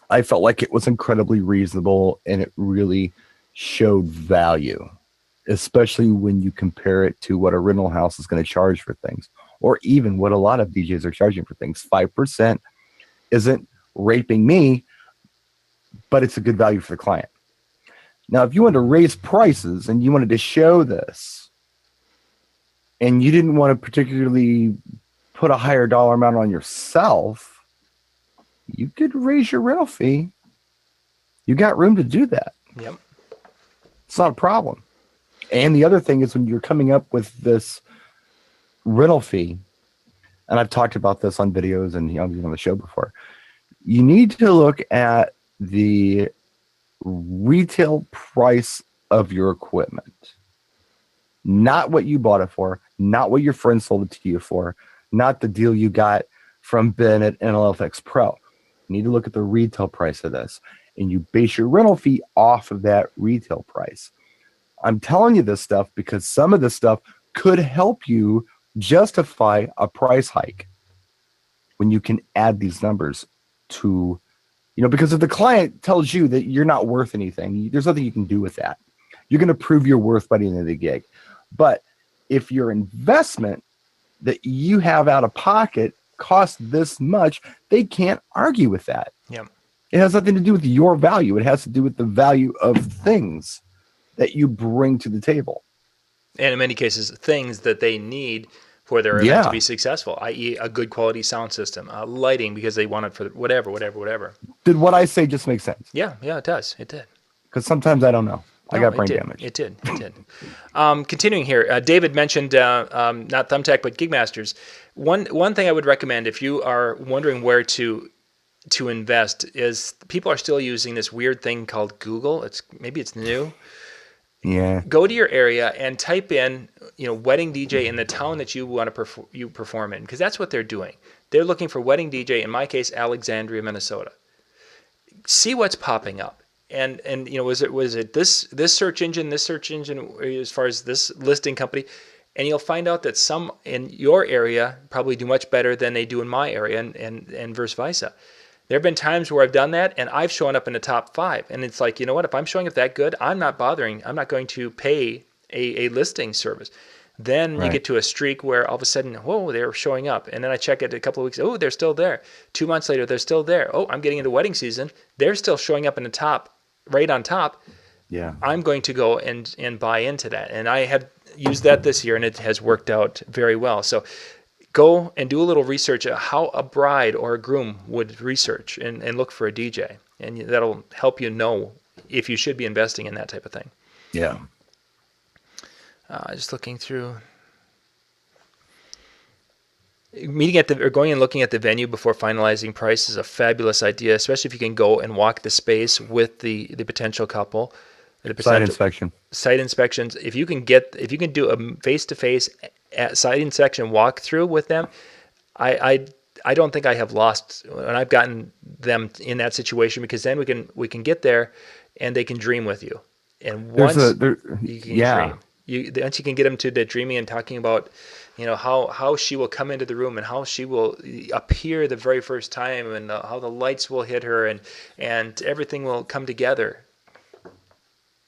Speaker 3: I felt like it was incredibly reasonable and it really showed value, especially when you compare it to what a rental house is going to charge for things, or even what a lot of DJs are charging for things. 5% isn't raping me, but it's a good value for the client. Now, if you wanted to raise prices and you wanted to show this, and you didn't want to particularly put a higher dollar amount on yourself, you could raise your rental fee. You got room to do that.
Speaker 2: Yep.
Speaker 3: It's not a problem. And the other thing is, when you're coming up with this rental fee, and I've talked about this on videos and on the show before, you need to look at the retail price of your equipment. Not what you bought it for, not what your friend sold it to you for, not the deal you got from Ben at NLFX Pro. You need to look at the retail price of this, and you base your rental fee off of that retail price. I'm telling you this stuff because some of this stuff could help you justify a price hike when you can add these numbers to, because if the client tells you that you're not worth anything, there's nothing you can do with that. You're going to prove your worth by the end of the gig. But if your investment that you have out of pocket costs this much, they can't argue with that.
Speaker 2: Yeah.
Speaker 3: It has nothing to do with your value. It has to do with the value of things that you bring to the table.
Speaker 2: And in many cases, things that they need for their event to be successful, i.e. a good quality sound system, lighting because they want it for whatever.
Speaker 3: Did what I say just make sense?
Speaker 2: Yeah, it does. It did.
Speaker 3: Because sometimes I don't know. I got brain damage.
Speaker 2: It did. Continuing here, David mentioned not Thumbtack, but Gigmasters. One thing I would recommend if you are wondering where to invest is people are still using this weird thing called Google. Maybe it's new.
Speaker 3: Yeah.
Speaker 2: Go to your area and type in, wedding DJ in the town that you want to perform in, because that's what they're doing. They're looking for wedding DJ. In my case, Alexandria, Minnesota. See what's popping up. And was it this search engine as far as this listing company, and you'll find out that some in your area probably do much better than they do in my area, and vice versa. There have been times where I've done that and I've shown up in the top 5, and it's like, you know what, if I'm showing up that good, I'm not going to pay a listing service. Then you get to a streak where all of a sudden, whoa, they're showing up. And then I check it a couple of weeks. Oh, they're still there. 2 months later, they're still there. Oh, I'm getting into wedding season. They're still showing up in the top, right on top.
Speaker 3: Yeah.
Speaker 2: I'm going to go and buy into that. And I have used that this year, and it has worked out very well. So go and do a little research on how a bride or a groom would research and look for a DJ. And that'll help you know if you should be investing in that type of thing.
Speaker 3: Yeah.
Speaker 2: Just looking through. Going and looking at the venue before finalizing price is a fabulous idea, especially if you can go and walk the space with the potential couple.
Speaker 3: Site inspection.
Speaker 2: Site inspections. If you can do a face-to-face site inspection walkthrough with them, I don't think I have lost when I've gotten them in that situation, because then we can get there and they can dream with you. And once you can dream. Once you can get them to the dreaming and talking about, how she will come into the room and how she will appear the very first time, and how the lights will hit her, and everything will come together.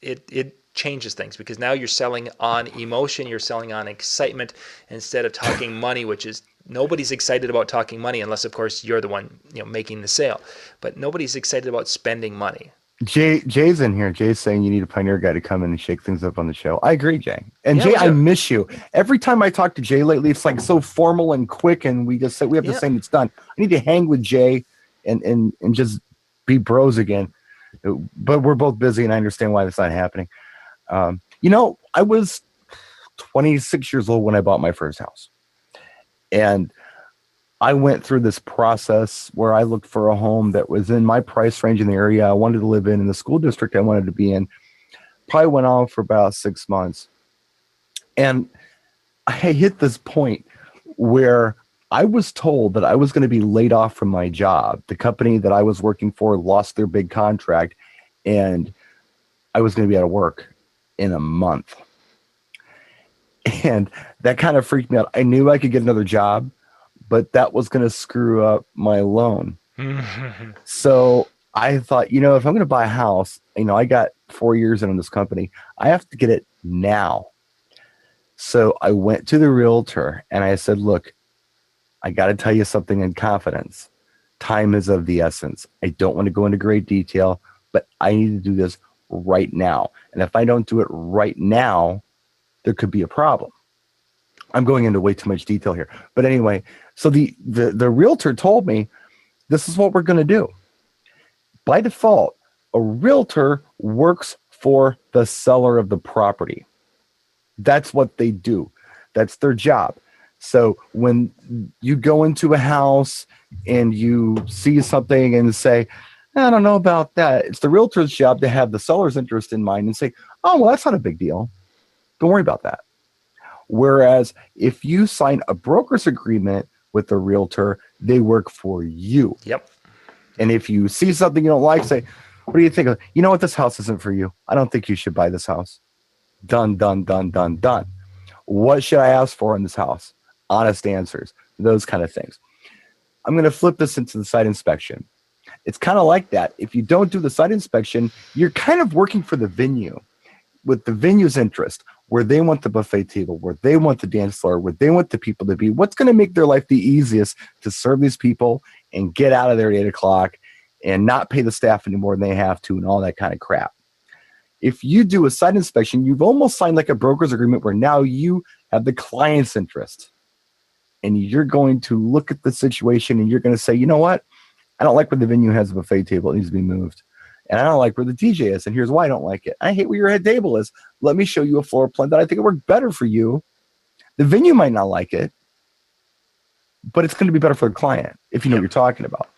Speaker 2: It changes things, because now you're selling on emotion, you're selling on excitement instead of talking money, which is nobody's excited about talking money unless, of course, you're the one making the sale. But nobody's excited about spending money.
Speaker 3: Jay's in here. Jay's saying you need a Pioneer guy to come in and shake things up on the show. I agree, Jay. And Jay, I miss you. Every time I talk to Jay lately, it's like so formal and quick, and we have to say it's done. I need to hang with Jay and just be bros again. But we're both busy, and I understand why that's not happening. I was 26 years old when I bought my first house, and I went through this process where I looked for a home that was in my price range in the area I wanted to live in the school district I wanted to be in. Probably went on for about 6 months. And I hit this point where I was told that I was going to be laid off from my job. The company that I was working for lost their big contract, and I was going to be out of work in a month. And that kind of freaked me out. I knew I could get another job, but that was going to screw up my loan. So I thought, if I'm going to buy a house, I got 4 years in on this company. I have to get it now. So I went to the realtor and I said, look, I got to tell you something in confidence. Time is of the essence. I don't want to go into great detail, but I need to do this right now. And if I don't do it right now, there could be a problem. I'm going into way too much detail here. But anyway, so the realtor told me, this is what we're going to do. By default, a realtor works for the seller of the property. That's what they do. That's their job. So when you go into a house and you see something and say, I don't know about that. It's the realtor's job to have the seller's interest in mind and say, oh, well, that's not a big deal. Don't worry about that. Whereas if you sign a broker's agreement with the realtor, they work for you.
Speaker 2: Yep.
Speaker 3: And if you see something you don't like, say, what do you think of? You know what? This house isn't for you. I don't think you should buy this house. Done, done, done, done, done. What should I ask for in this house? Honest answers, those kind of things. I'm going to flip this into the site inspection. It's kind of like that. If you don't do the site inspection, you're kind of working for the venue with the venue's interest, where they want the buffet table, where they want the dance floor, where they want the people to be. What's going to make their life the easiest to serve these people and get out of there at 8 o'clock and not pay the staff any more than they have to and all that kind of crap. If you do a site inspection, you've almost signed like a broker's agreement where now you have the client's interest. And you're going to look at the situation and you're going to say, you know what? I don't like where the venue has a buffet table. It needs to be moved. And I don't like where the DJ is. And here's why I don't like it. I hate where your head table is. Let me show you a floor plan that I think will work better for you. The venue might not like it, but it's going to be better for the client if you know what you're talking about.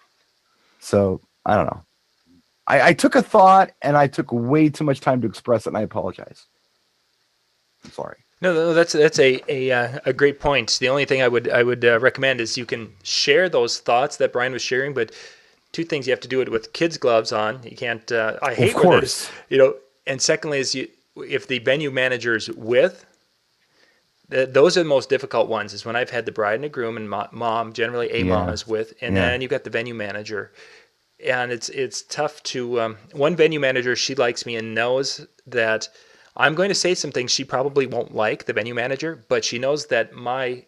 Speaker 3: So I don't know. I took a thought and I took way too much time to express it, and I apologize. I'm sorry.
Speaker 2: No, that's a great point. The only thing I would recommend is you can share those thoughts that Brian was sharing, but two things: you have to do it with kids' gloves on. You can't. I hate
Speaker 3: of course.
Speaker 2: And secondly, is if the venue manager's with. Those are the most difficult ones. Is when I've had the bride and the groom and mom, generally a mom is with, and then you've got the venue manager, and it's tough to. One venue manager, she likes me and knows that I'm going to say some things she probably won't like, the venue manager, but she knows that my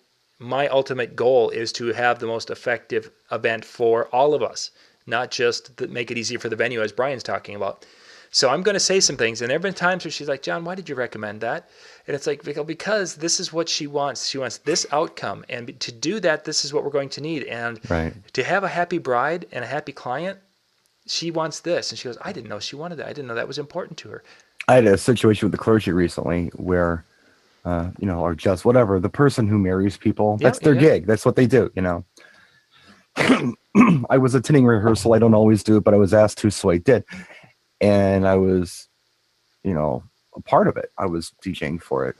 Speaker 2: ultimate goal is to have the most effective event for all of us, not just make it easier for the venue, as Brian's talking about. So I'm going to say some things, and there have been times where she's like, John, why did you recommend that? And it's like, because this is what she wants. She wants this outcome, and to do that, this is what we're going to need. And to have a happy bride and a happy client, she wants this. And she goes, I didn't know she wanted that. I didn't know that was important to her. I
Speaker 3: had a situation with the clergy recently where, or just whatever, the person who marries people, that's their gig. That's what they do, I was attending rehearsal. I don't always do it, but I was asked to, so I did. And I was, a part of it. I was DJing for it.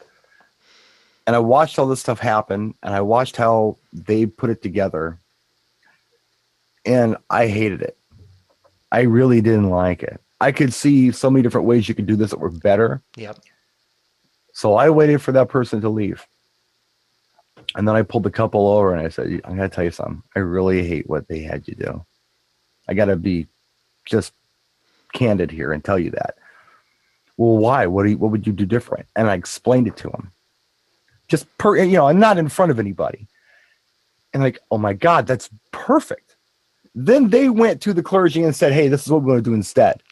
Speaker 3: And I watched all this stuff happen, and I watched how they put it together. And I hated it. I really didn't like it. I could see so many different ways you could do this that were better.
Speaker 2: Yep.
Speaker 3: So I waited for that person to leave. And then I pulled the couple over and I said, I got to tell you something. I really hate what they had you do. I got to be just candid here and tell you that. Well, why? What would you do different? And I explained it to him. Just and not in front of anybody. And like, oh my God, that's perfect. Then they went to the clergy and said, hey, this is what we're going to do instead.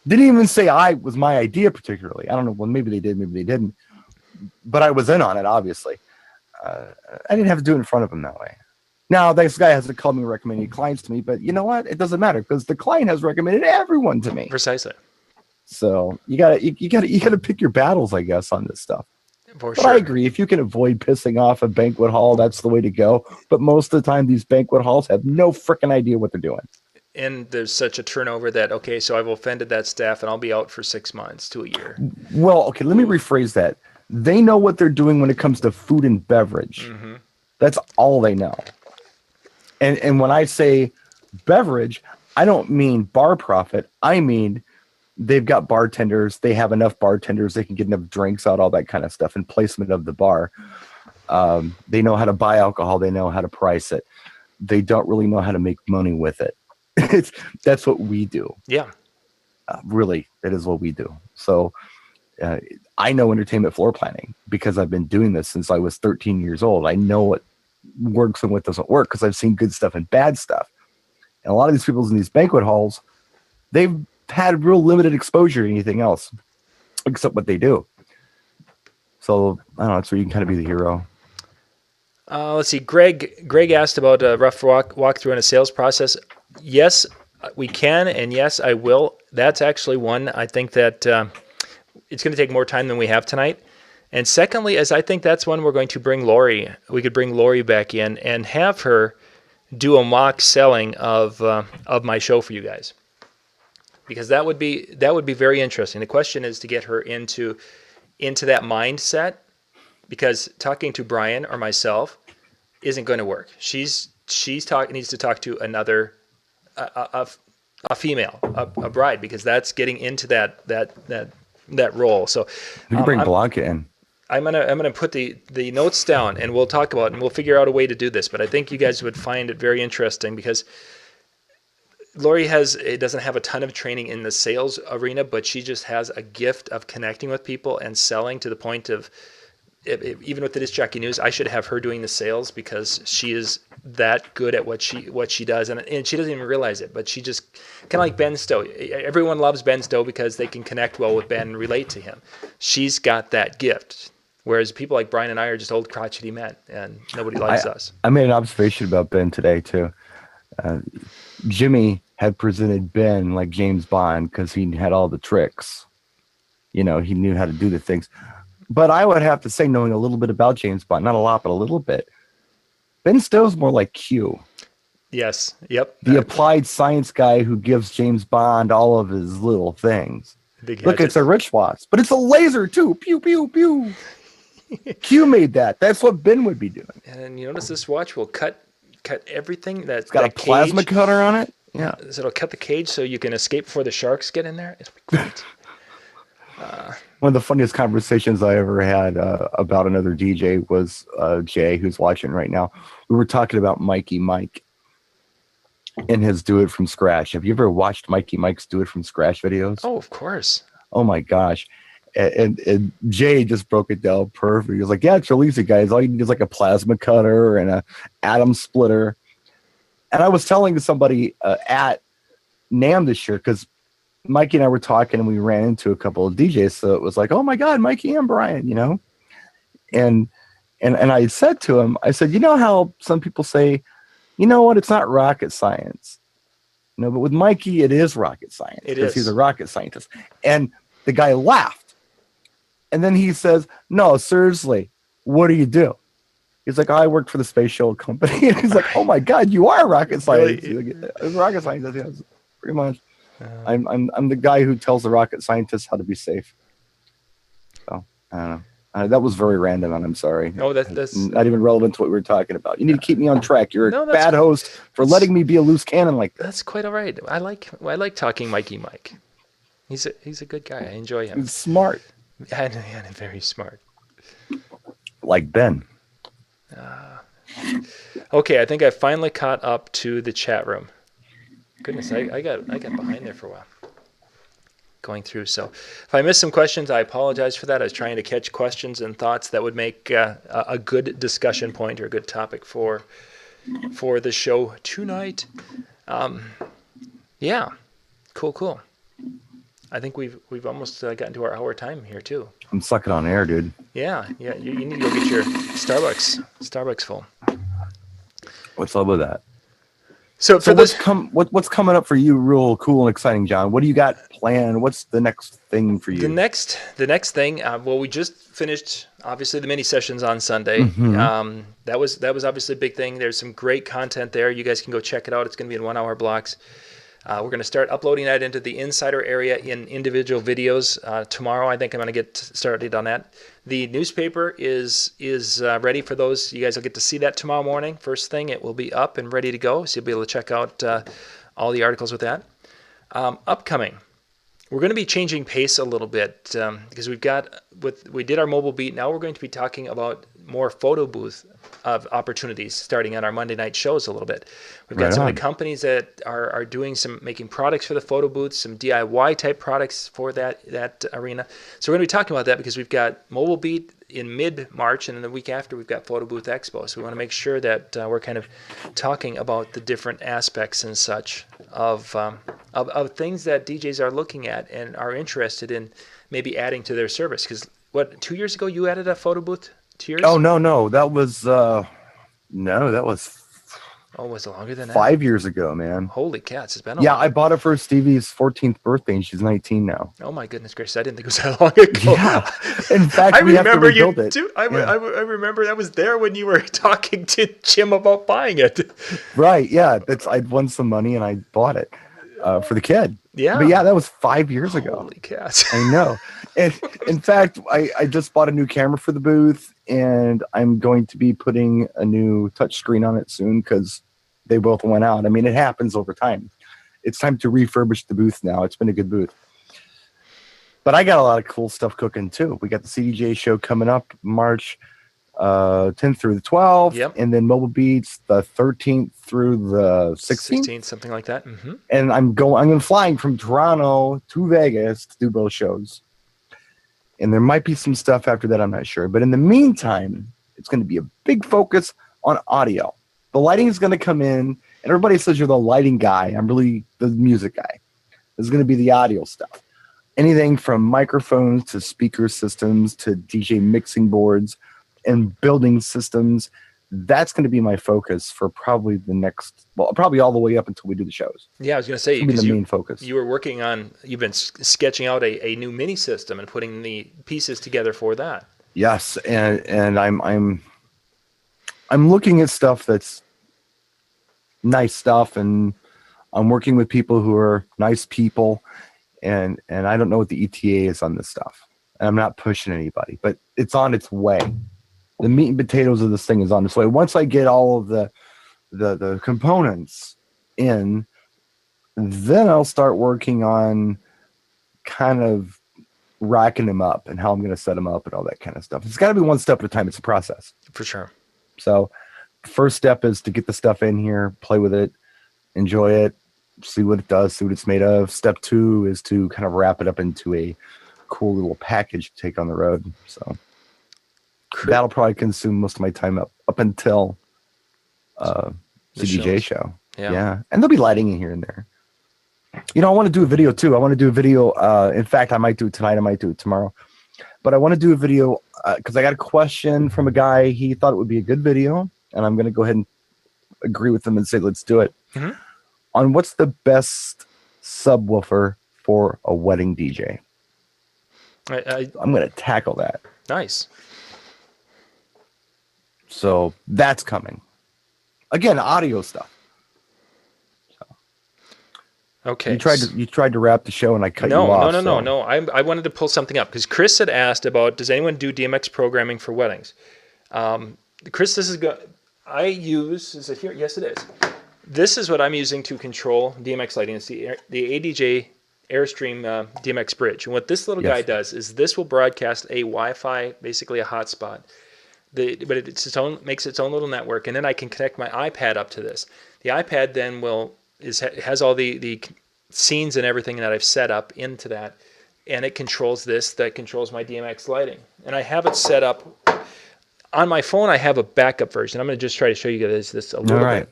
Speaker 3: Didn't even say was my idea particularly. I don't know. Well, maybe they did, maybe they didn't. But I was in on it, obviously. I didn't have to do it in front of him that way. Now, this guy hasn't called me recommending clients to me, but you know what? It doesn't matter because the client has recommended everyone to me.
Speaker 2: Precisely.
Speaker 3: So you gotta pick your battles, I guess, on this stuff.
Speaker 2: For
Speaker 3: but
Speaker 2: sure.
Speaker 3: I agree. If you can avoid pissing off a banquet hall, that's the way to go. But most of the time, these banquet halls have no freaking idea what they're doing.
Speaker 2: And there's such a turnover that, okay, so I've offended that staff and I'll be out for 6 months to a year.
Speaker 3: Well, okay, let me rephrase that. They know what they're doing when it comes to food and beverage. Mm-hmm. That's all they know. And when I say beverage, I don't mean bar profit. I mean they've got bartenders. They have enough bartenders. They can get enough drinks out, all that kind of stuff, and placement of the bar. They know how to buy alcohol. They know how to price it. They don't really know how to make money with it. That's what we do.
Speaker 2: Yeah.
Speaker 3: Really, that is what we do. So I know entertainment floor planning because I've been doing this since I was 13 years old. I know what works and what doesn't work because I've seen good stuff and bad stuff. And a lot of these people in these banquet halls, they've had real limited exposure to anything else except what they do. So I don't know, that's where you can kind of be the hero.
Speaker 2: Let's see. Greg asked about a rough walkthrough in a sales process. Yes, we can, and yes, I will. That's actually one I think that it's going to take more time than we have tonight. And secondly, as I think that's one we're going to bring Lori. We could bring Lori back in and have her do a mock selling of my show for you guys. because that would be very interesting. The question is to get her into that mindset, because talking to Brian or myself isn't going to work. She's needs to talk to another a female, a bride, because that's getting into that role. So
Speaker 3: We can bring Blanca in.
Speaker 2: I'm gonna put the notes down, and we'll talk about it, and we'll figure out a way to do this. But I think you guys would find it very interesting, because Lori doesn't have a ton of training in the sales arena, but she just has a gift of connecting with people and selling, to the point of, even with the Disc Jockey News, I should have her doing the sales, because she is that good at what she does, and she doesn't even realize it. But she just kind of like Ben Stowe. Everyone loves Ben Stowe because they can connect well with Ben and relate to him. She's got that gift. Whereas people like Brian and I are just old crotchety men, and nobody likes us.
Speaker 3: I made an observation about Ben today too. Jimmy had presented Ben like James Bond because he had all the tricks. He knew how to do the things. But I would have to say, knowing a little bit about James Bond, not a lot, but a little bit, Ben Stowe's more like Q.
Speaker 2: Yes. Yep.
Speaker 3: The applied science guy who gives James Bond all of his little things. Look, it's a Rich Watts, but it's a laser too. Pew, pew, pew. Q made that. That's what Ben would be doing.
Speaker 2: And you notice this watch will cut everything.
Speaker 3: It's got a plasma cutter on it. Yeah.
Speaker 2: So it'll cut the cage so you can escape before the sharks get in there. It'll be great.
Speaker 3: One of the funniest conversations I ever had about another DJ was Jay, who's watching right now. We were talking about Mikey Mike and his Do It From Scratch. Have you ever watched Mikey Mike's Do It From Scratch videos?
Speaker 2: Oh, of course.
Speaker 3: Oh my gosh. And Jay just broke it down perfect. He was like, yeah, it's real easy, guys. All you need is like a plasma cutter and a atom splitter. And I was telling somebody at NAMM this year, because Mikey and I were talking and we ran into a couple of DJs. So it was like, oh my God, Mikey and Brian, And I said to him, I said, you know how some people say, you know what, it's not rocket science. But with Mikey, it is rocket science.
Speaker 2: It is.
Speaker 3: He's a rocket scientist. And the guy laughed. And then he says, no, seriously, what do you do? He's like, I work for the space shuttle company. And he's like, oh my God, you are a rocket scientist.
Speaker 2: Really?
Speaker 3: Like, rocket scientist, yes, pretty much. I'm the guy who tells the rocket scientists how to be safe. So I don't know. That was very random, and I'm sorry.
Speaker 2: No, that's
Speaker 3: not even relevant to what we were talking about. You need to keep me on track. You're a bad host for letting me be a loose cannon like that.
Speaker 2: That's quite all right. I like talking Mikey Mike. He's a good guy. I enjoy him.
Speaker 3: He's smart.
Speaker 2: And very smart.
Speaker 3: Like Ben.
Speaker 2: Okay, I think I finally caught up to the chat room. Goodness, I got behind there for a while. Going through. So if I missed some questions, I apologize for that. I was trying to catch questions and thoughts that would make a good discussion point or a good topic for the show tonight. Yeah, cool. I think we've almost gotten to our hour time here too.
Speaker 3: I'm sucking on air, dude.
Speaker 2: Yeah. You need to go get your Starbucks full.
Speaker 3: What's up with that?
Speaker 2: So
Speaker 3: what's coming up for you, real cool and exciting, John? What do you got planned? What's the next thing for you?
Speaker 2: The next thing. Well, we just finished obviously the mini sessions on Sunday.
Speaker 3: Mm-hmm.
Speaker 2: That was obviously a big thing. There's some great content there. You guys can go check it out. It's going to be in 1 hour blocks. We're going to start uploading that into the Insider area in individual videos tomorrow. I think I'm going to get started on that. The newspaper is ready for those. You guys will get to see that tomorrow morning. First thing, it will be up and ready to go, so you'll be able to check out all the articles with that. Upcoming, we're going to be changing pace a little bit because we did our mobile beat. Now we're going to be talking about more photo booth of opportunities starting on our Monday night shows a little bit. We've got some of the companies that are doing making products for the photo booths, some DIY type products for that arena. So we're going to be talking about that because we've got Mobile Beat in mid-March, and then the week after we've got Photo Booth Expo. So we want to make sure that we're kind of talking about the different aspects and such of things that DJs are looking at and are interested in maybe adding to their service. Because 2 years ago you added a photo booth to yours?
Speaker 3: Oh no, that was
Speaker 2: Oh, was it longer than that?
Speaker 3: 5 years ago, man.
Speaker 2: Holy cats, it's been a
Speaker 3: Yeah,
Speaker 2: long
Speaker 3: I bought it for Stevie's 14th birthday, and she's 19 now.
Speaker 2: Oh my goodness gracious, I didn't think it was that long ago.
Speaker 3: Yeah, in fact, we have to rebuild it.
Speaker 2: Too. I remember that was there when you were talking to Jim about buying it.
Speaker 3: Right, yeah. I'd won some money, and I bought it. for the kid.
Speaker 2: Yeah.
Speaker 3: But yeah, that was 5 years ago.
Speaker 2: Holy cats.
Speaker 3: I know. And in fact, I just bought a new camera for the booth, and I'm going to be putting a new touchscreen on it soon because they both went out. I mean, it happens over time. It's time to refurbish the booth now. It's been a good booth. But I got a lot of cool stuff cooking too. We got the CDJ show coming up March 10th through the 12th.
Speaker 2: Yep.
Speaker 3: And then Mobile Beats the 13th through the 16th.
Speaker 2: Something like that. Mm-hmm.
Speaker 3: And I'm flying from Toronto to Vegas to do both shows. And there might be some stuff after that, I'm not sure. But in the meantime, it's going to be a big focus on audio. The lighting is going to come in, and everybody says you're the lighting guy. I'm really the music guy. This is going to be the audio stuff. Anything from microphones to speaker systems to DJ mixing boards and building systems. That's going to be my focus for probably probably all the way up until we do the shows.
Speaker 2: Yeah, I was going to say,
Speaker 3: it's going to be the main focus.
Speaker 2: You've been sketching out a new mini system and putting the pieces together for that.
Speaker 3: Yes, and I'm looking at stuff that's nice stuff, and I'm working with people who are nice people, and I don't know what the ETA is on this stuff. And I'm not pushing anybody, but it's on its way. The meat and potatoes of this thing is on its way. Once I get all of the components in, then I'll start working on kind of racking them up and how I'm going to set them up and all that kind of stuff. It's got to be one step at a time. It's a process.
Speaker 2: For sure.
Speaker 3: So first step is to get the stuff in here, play with it, enjoy it, see what it does, see what it's made of. Step 2 is to kind of wrap it up into a cool little package to take on the road. So that'll probably consume most of my time up until CDJ show. Yeah. And there'll be lighting in here and there. I want to do a video too. I want to do a video. In fact, I might do it tonight. I might do it tomorrow. But I want to do a video because I got a question from a guy. He thought it would be a good video. And I'm going to go ahead and agree with him and say, let's do it. Mm-hmm. On what's the best subwoofer for a wedding DJ. I'm going to tackle that.
Speaker 2: Nice.
Speaker 3: So that's coming. Again, audio stuff.
Speaker 2: Okay.
Speaker 3: You tried to wrap the show and I cut you off.
Speaker 2: No. I wanted to pull something up because Chris had asked about, does anyone do DMX programming for weddings? Chris, this is good. Is it here? Yes, it is. This is what I'm using to control DMX lighting. It's the ADJ Airstream DMX bridge. And what this little guy does is this will broadcast a Wi-Fi, basically a hotspot. But it makes its own little network, and then I can connect my iPad up to this. The iPad then has all the scenes and everything that I've set up into that, and it controls this. That controls my DMX lighting, and I have it set up on my phone. I have a backup version. I'm going to just try to show you guys this a little bit.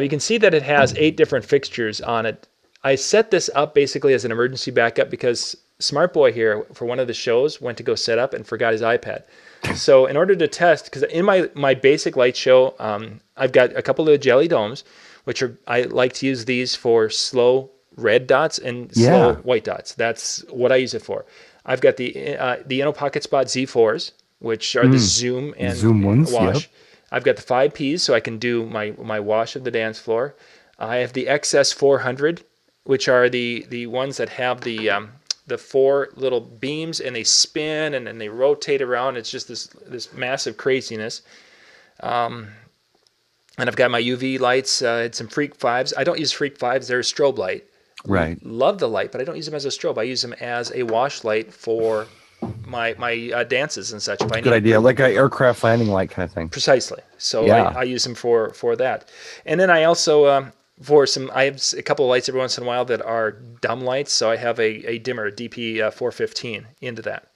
Speaker 2: You can see that it has 8 different fixtures on it. I set this up basically as an emergency backup because Smart Boy here for one of the shows went to go set up and forgot his iPad. So in order to test, because in my basic light show, I've got a couple of jelly domes, I like to use these for slow red dots and slow white dots. That's what I use it for. I've got the InnoPocket Spot Z4s, which are the zoom and
Speaker 3: ones,
Speaker 2: wash.
Speaker 3: Yep.
Speaker 2: I've got the 5Ps, so I can do my wash of the dance floor. I have the XS400, which are the ones that have the 4 little beams, and they spin and they rotate around. It's just this massive craziness. And I've got my UV lights. It's some Freak 5s. I don't use Freak 5s. They're a strobe light.
Speaker 3: Right.
Speaker 2: Love the light, but I don't use them as a strobe. I use them as a wash light for my dances and such.
Speaker 3: Good idea. Like an aircraft landing light kind of thing.
Speaker 2: Precisely. So I use them for that. And then I also... I have a couple of lights every once in a while that are dumb lights, so I have a dimmer, DP 415 into that.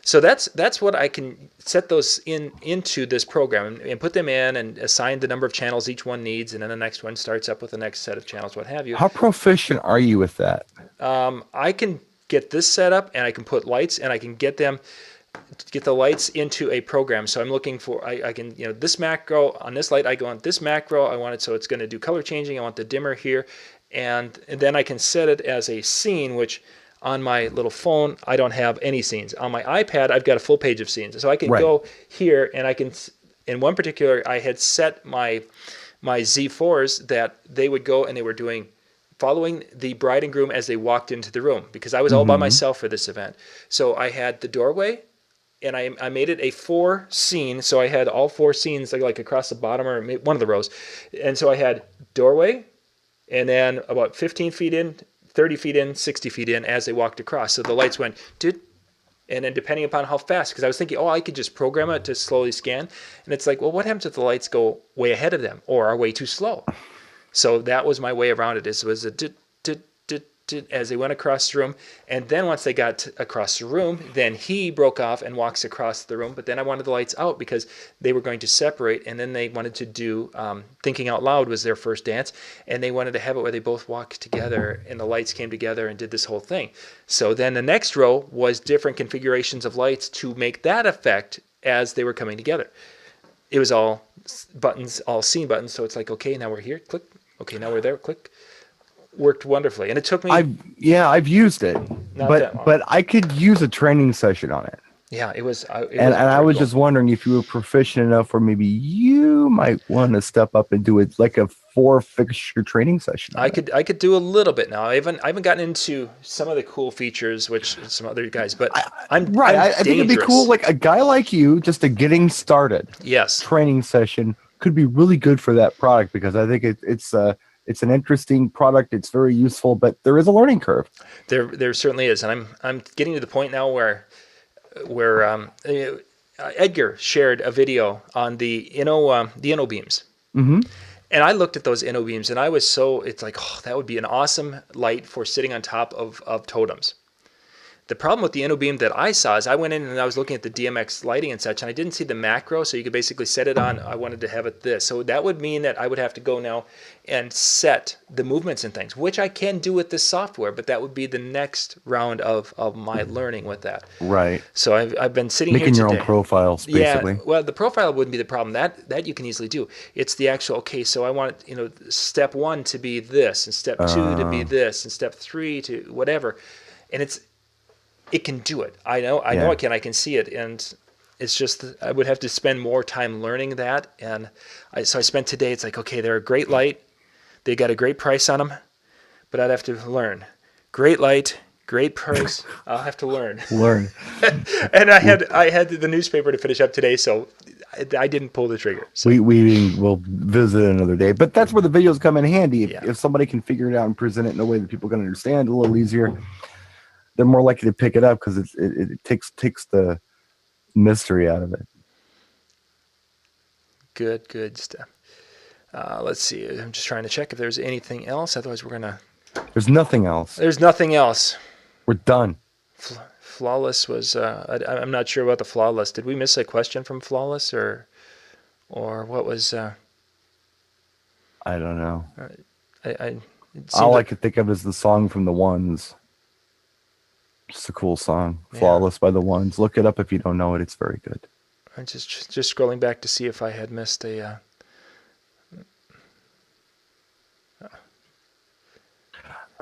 Speaker 2: So that's what I can set those into this program and put them in and assign the number of channels each one needs, and then the next one starts up with the next set of channels, what have you.
Speaker 3: How proficient are you with that?
Speaker 2: I can get this set up, and I can put lights, and I can get the lights into a program. So I'm looking for, I can, this macro on this light, I go on this macro, I want it so it's going to do color changing, I want the dimmer here, and then I can set it as a scene, which on my little phone, I don't have any scenes. On my iPad, I've got a full page of scenes. So I can go here, and I can, in one particular, I had set my Z4s that they would go and they were doing following the bride and groom as they walked into the room, because I was all by myself for this event. So I had the doorway, and I made it a 4 scene. So I had all 4 scenes like across the bottom or one of the rows. And so I had doorway, and then about 15 feet in, 30 feet in, 60 feet in as they walked across. So the lights went, and then depending upon how fast, because I was thinking, I could just program it to slowly scan. And it's like, well, what happens if the lights go way ahead of them or are way too slow? So that was my way around it. It was a as they went across the room. And then once they got across the room, then he broke off and walks across the room. But then I wanted the lights out because they were going to separate. And then they wanted to do Thinking Out Loud was their first dance. And they wanted to have it where they both walked together and the lights came together and did this whole thing. So then the next row was different configurations of lights to make that effect as they were coming together. It was all buttons, all scene buttons. So it's like, okay, now we're here, click. Okay, now we're there, click. Worked wonderfully, and it took me.
Speaker 3: I've used it, but I could use a training session on it.
Speaker 2: Yeah, it was.
Speaker 3: And I was just wondering if you were proficient enough, or maybe you might want to step up and do it like a 4-fixture training session.
Speaker 2: I could do a little bit now. I haven't gotten into some of the cool features, which some other guys, but I think it'd be
Speaker 3: cool. Like a guy like you, just a getting started.
Speaker 2: Yes.
Speaker 3: Training session could be really good for that product, because I think it's an interesting product. It's very useful, but there is a learning curve.
Speaker 2: There certainly is, and I'm getting to the point now where Edgar shared a video on the Inno beams, and I looked at those Inno beams, and I was it's like, that would be an awesome light for sitting on top of totems. The problem with the Inno beam that I saw is I went in and I was looking at the DMX lighting and such, and I didn't see the macro, so you could basically set it on. I wanted to have it this. So that would mean that I would have to go now and set the movements and things, which I can do with this software, but that would be the next round of my learning with that.
Speaker 3: Right.
Speaker 2: So I've been sitting
Speaker 3: making
Speaker 2: here
Speaker 3: your
Speaker 2: today.
Speaker 3: own profiles, basically.
Speaker 2: Yeah, well, the profile wouldn't be the problem. That you can easily do. It's the actual, okay, so I want step 1 to be this, and step 2 to be this, and step 3 to whatever. And it can do it. I know it can. I can see it, and it's just I would have to spend more time learning that. And so I spent today. It's like, okay, they're a great light. They got a great price on them, but I'd have to learn. Great light, great price. I'll have to learn. And I had the newspaper to finish up today, so I didn't pull the trigger. So.
Speaker 3: We will visit another day, but that's where the videos come in handy. If somebody can figure it out and present it in a way that people can understand a little easier, they're more likely to pick it up, because it takes the mystery out of it.
Speaker 2: Good stuff. Let's see. I'm just trying to check if there's anything else. Otherwise,
Speaker 3: There's nothing else.
Speaker 2: There's nothing else.
Speaker 3: We're done.
Speaker 2: Flawless was. I'm not sure about the Flawless. Did we miss a question from Flawless, or what was?
Speaker 3: I don't know.
Speaker 2: All
Speaker 3: I could think of is the song from the Ones. Just a cool song. Flawless by the Ones. Look it up if you don't know it. It's very good.
Speaker 2: I'm just scrolling back to see if I had missed a.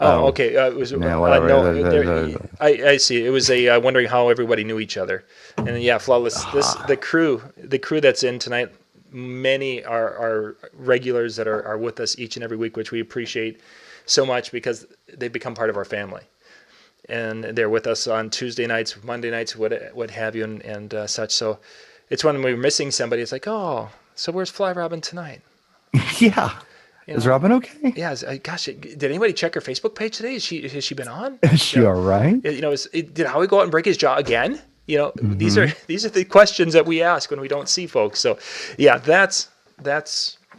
Speaker 2: Okay. It was. I see. It was a wondering how everybody knew each other, and Flawless. The crew that's in tonight. Many are regulars that are with us each and every week, which we appreciate so much, because they become part of our family. And they're with us on Tuesday nights, Monday nights, what have you, and such. So it's when we're missing somebody, it's like, so where's Fly Robin tonight?
Speaker 3: Yeah. Is Robin okay?
Speaker 2: Yeah. Gosh, did anybody check her Facebook page today? Has she been on?
Speaker 3: Is she all right?
Speaker 2: Did Howie go out and break his jaw again? These are the questions that we ask when we don't see folks. So, yeah, that's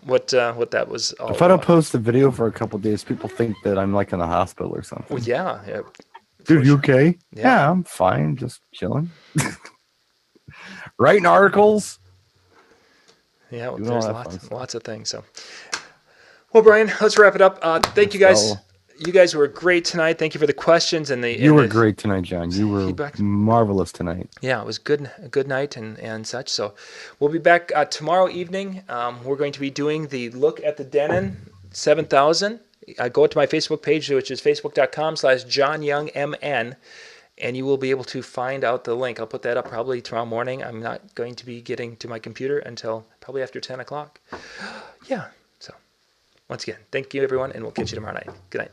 Speaker 2: what that was all
Speaker 3: If I don't post the video for a couple of days, people think that I'm like in the hospital or something.
Speaker 2: Well, yeah.
Speaker 3: Dude, you okay? Yeah, I'm fine. Just chilling. Writing articles.
Speaker 2: Yeah, well, there's lots of things. So, well, Brian, let's wrap it up. Thank you guys. You guys were great tonight. Thank you for the questions and the.
Speaker 3: You were great tonight, John. You were marvelous tonight.
Speaker 2: Yeah, it was a good night and such. So, we'll be back tomorrow evening. We're going to be doing the look at the Denon 7000. Go to my Facebook page, which is facebook.com/JohnYoungMN, and you will be able to find out the link. I'll put that up probably tomorrow morning. I'm not going to be getting to my computer until probably after 10 o'clock. Yeah. So, once again, thank you, everyone, and we'll catch you tomorrow night. Good night.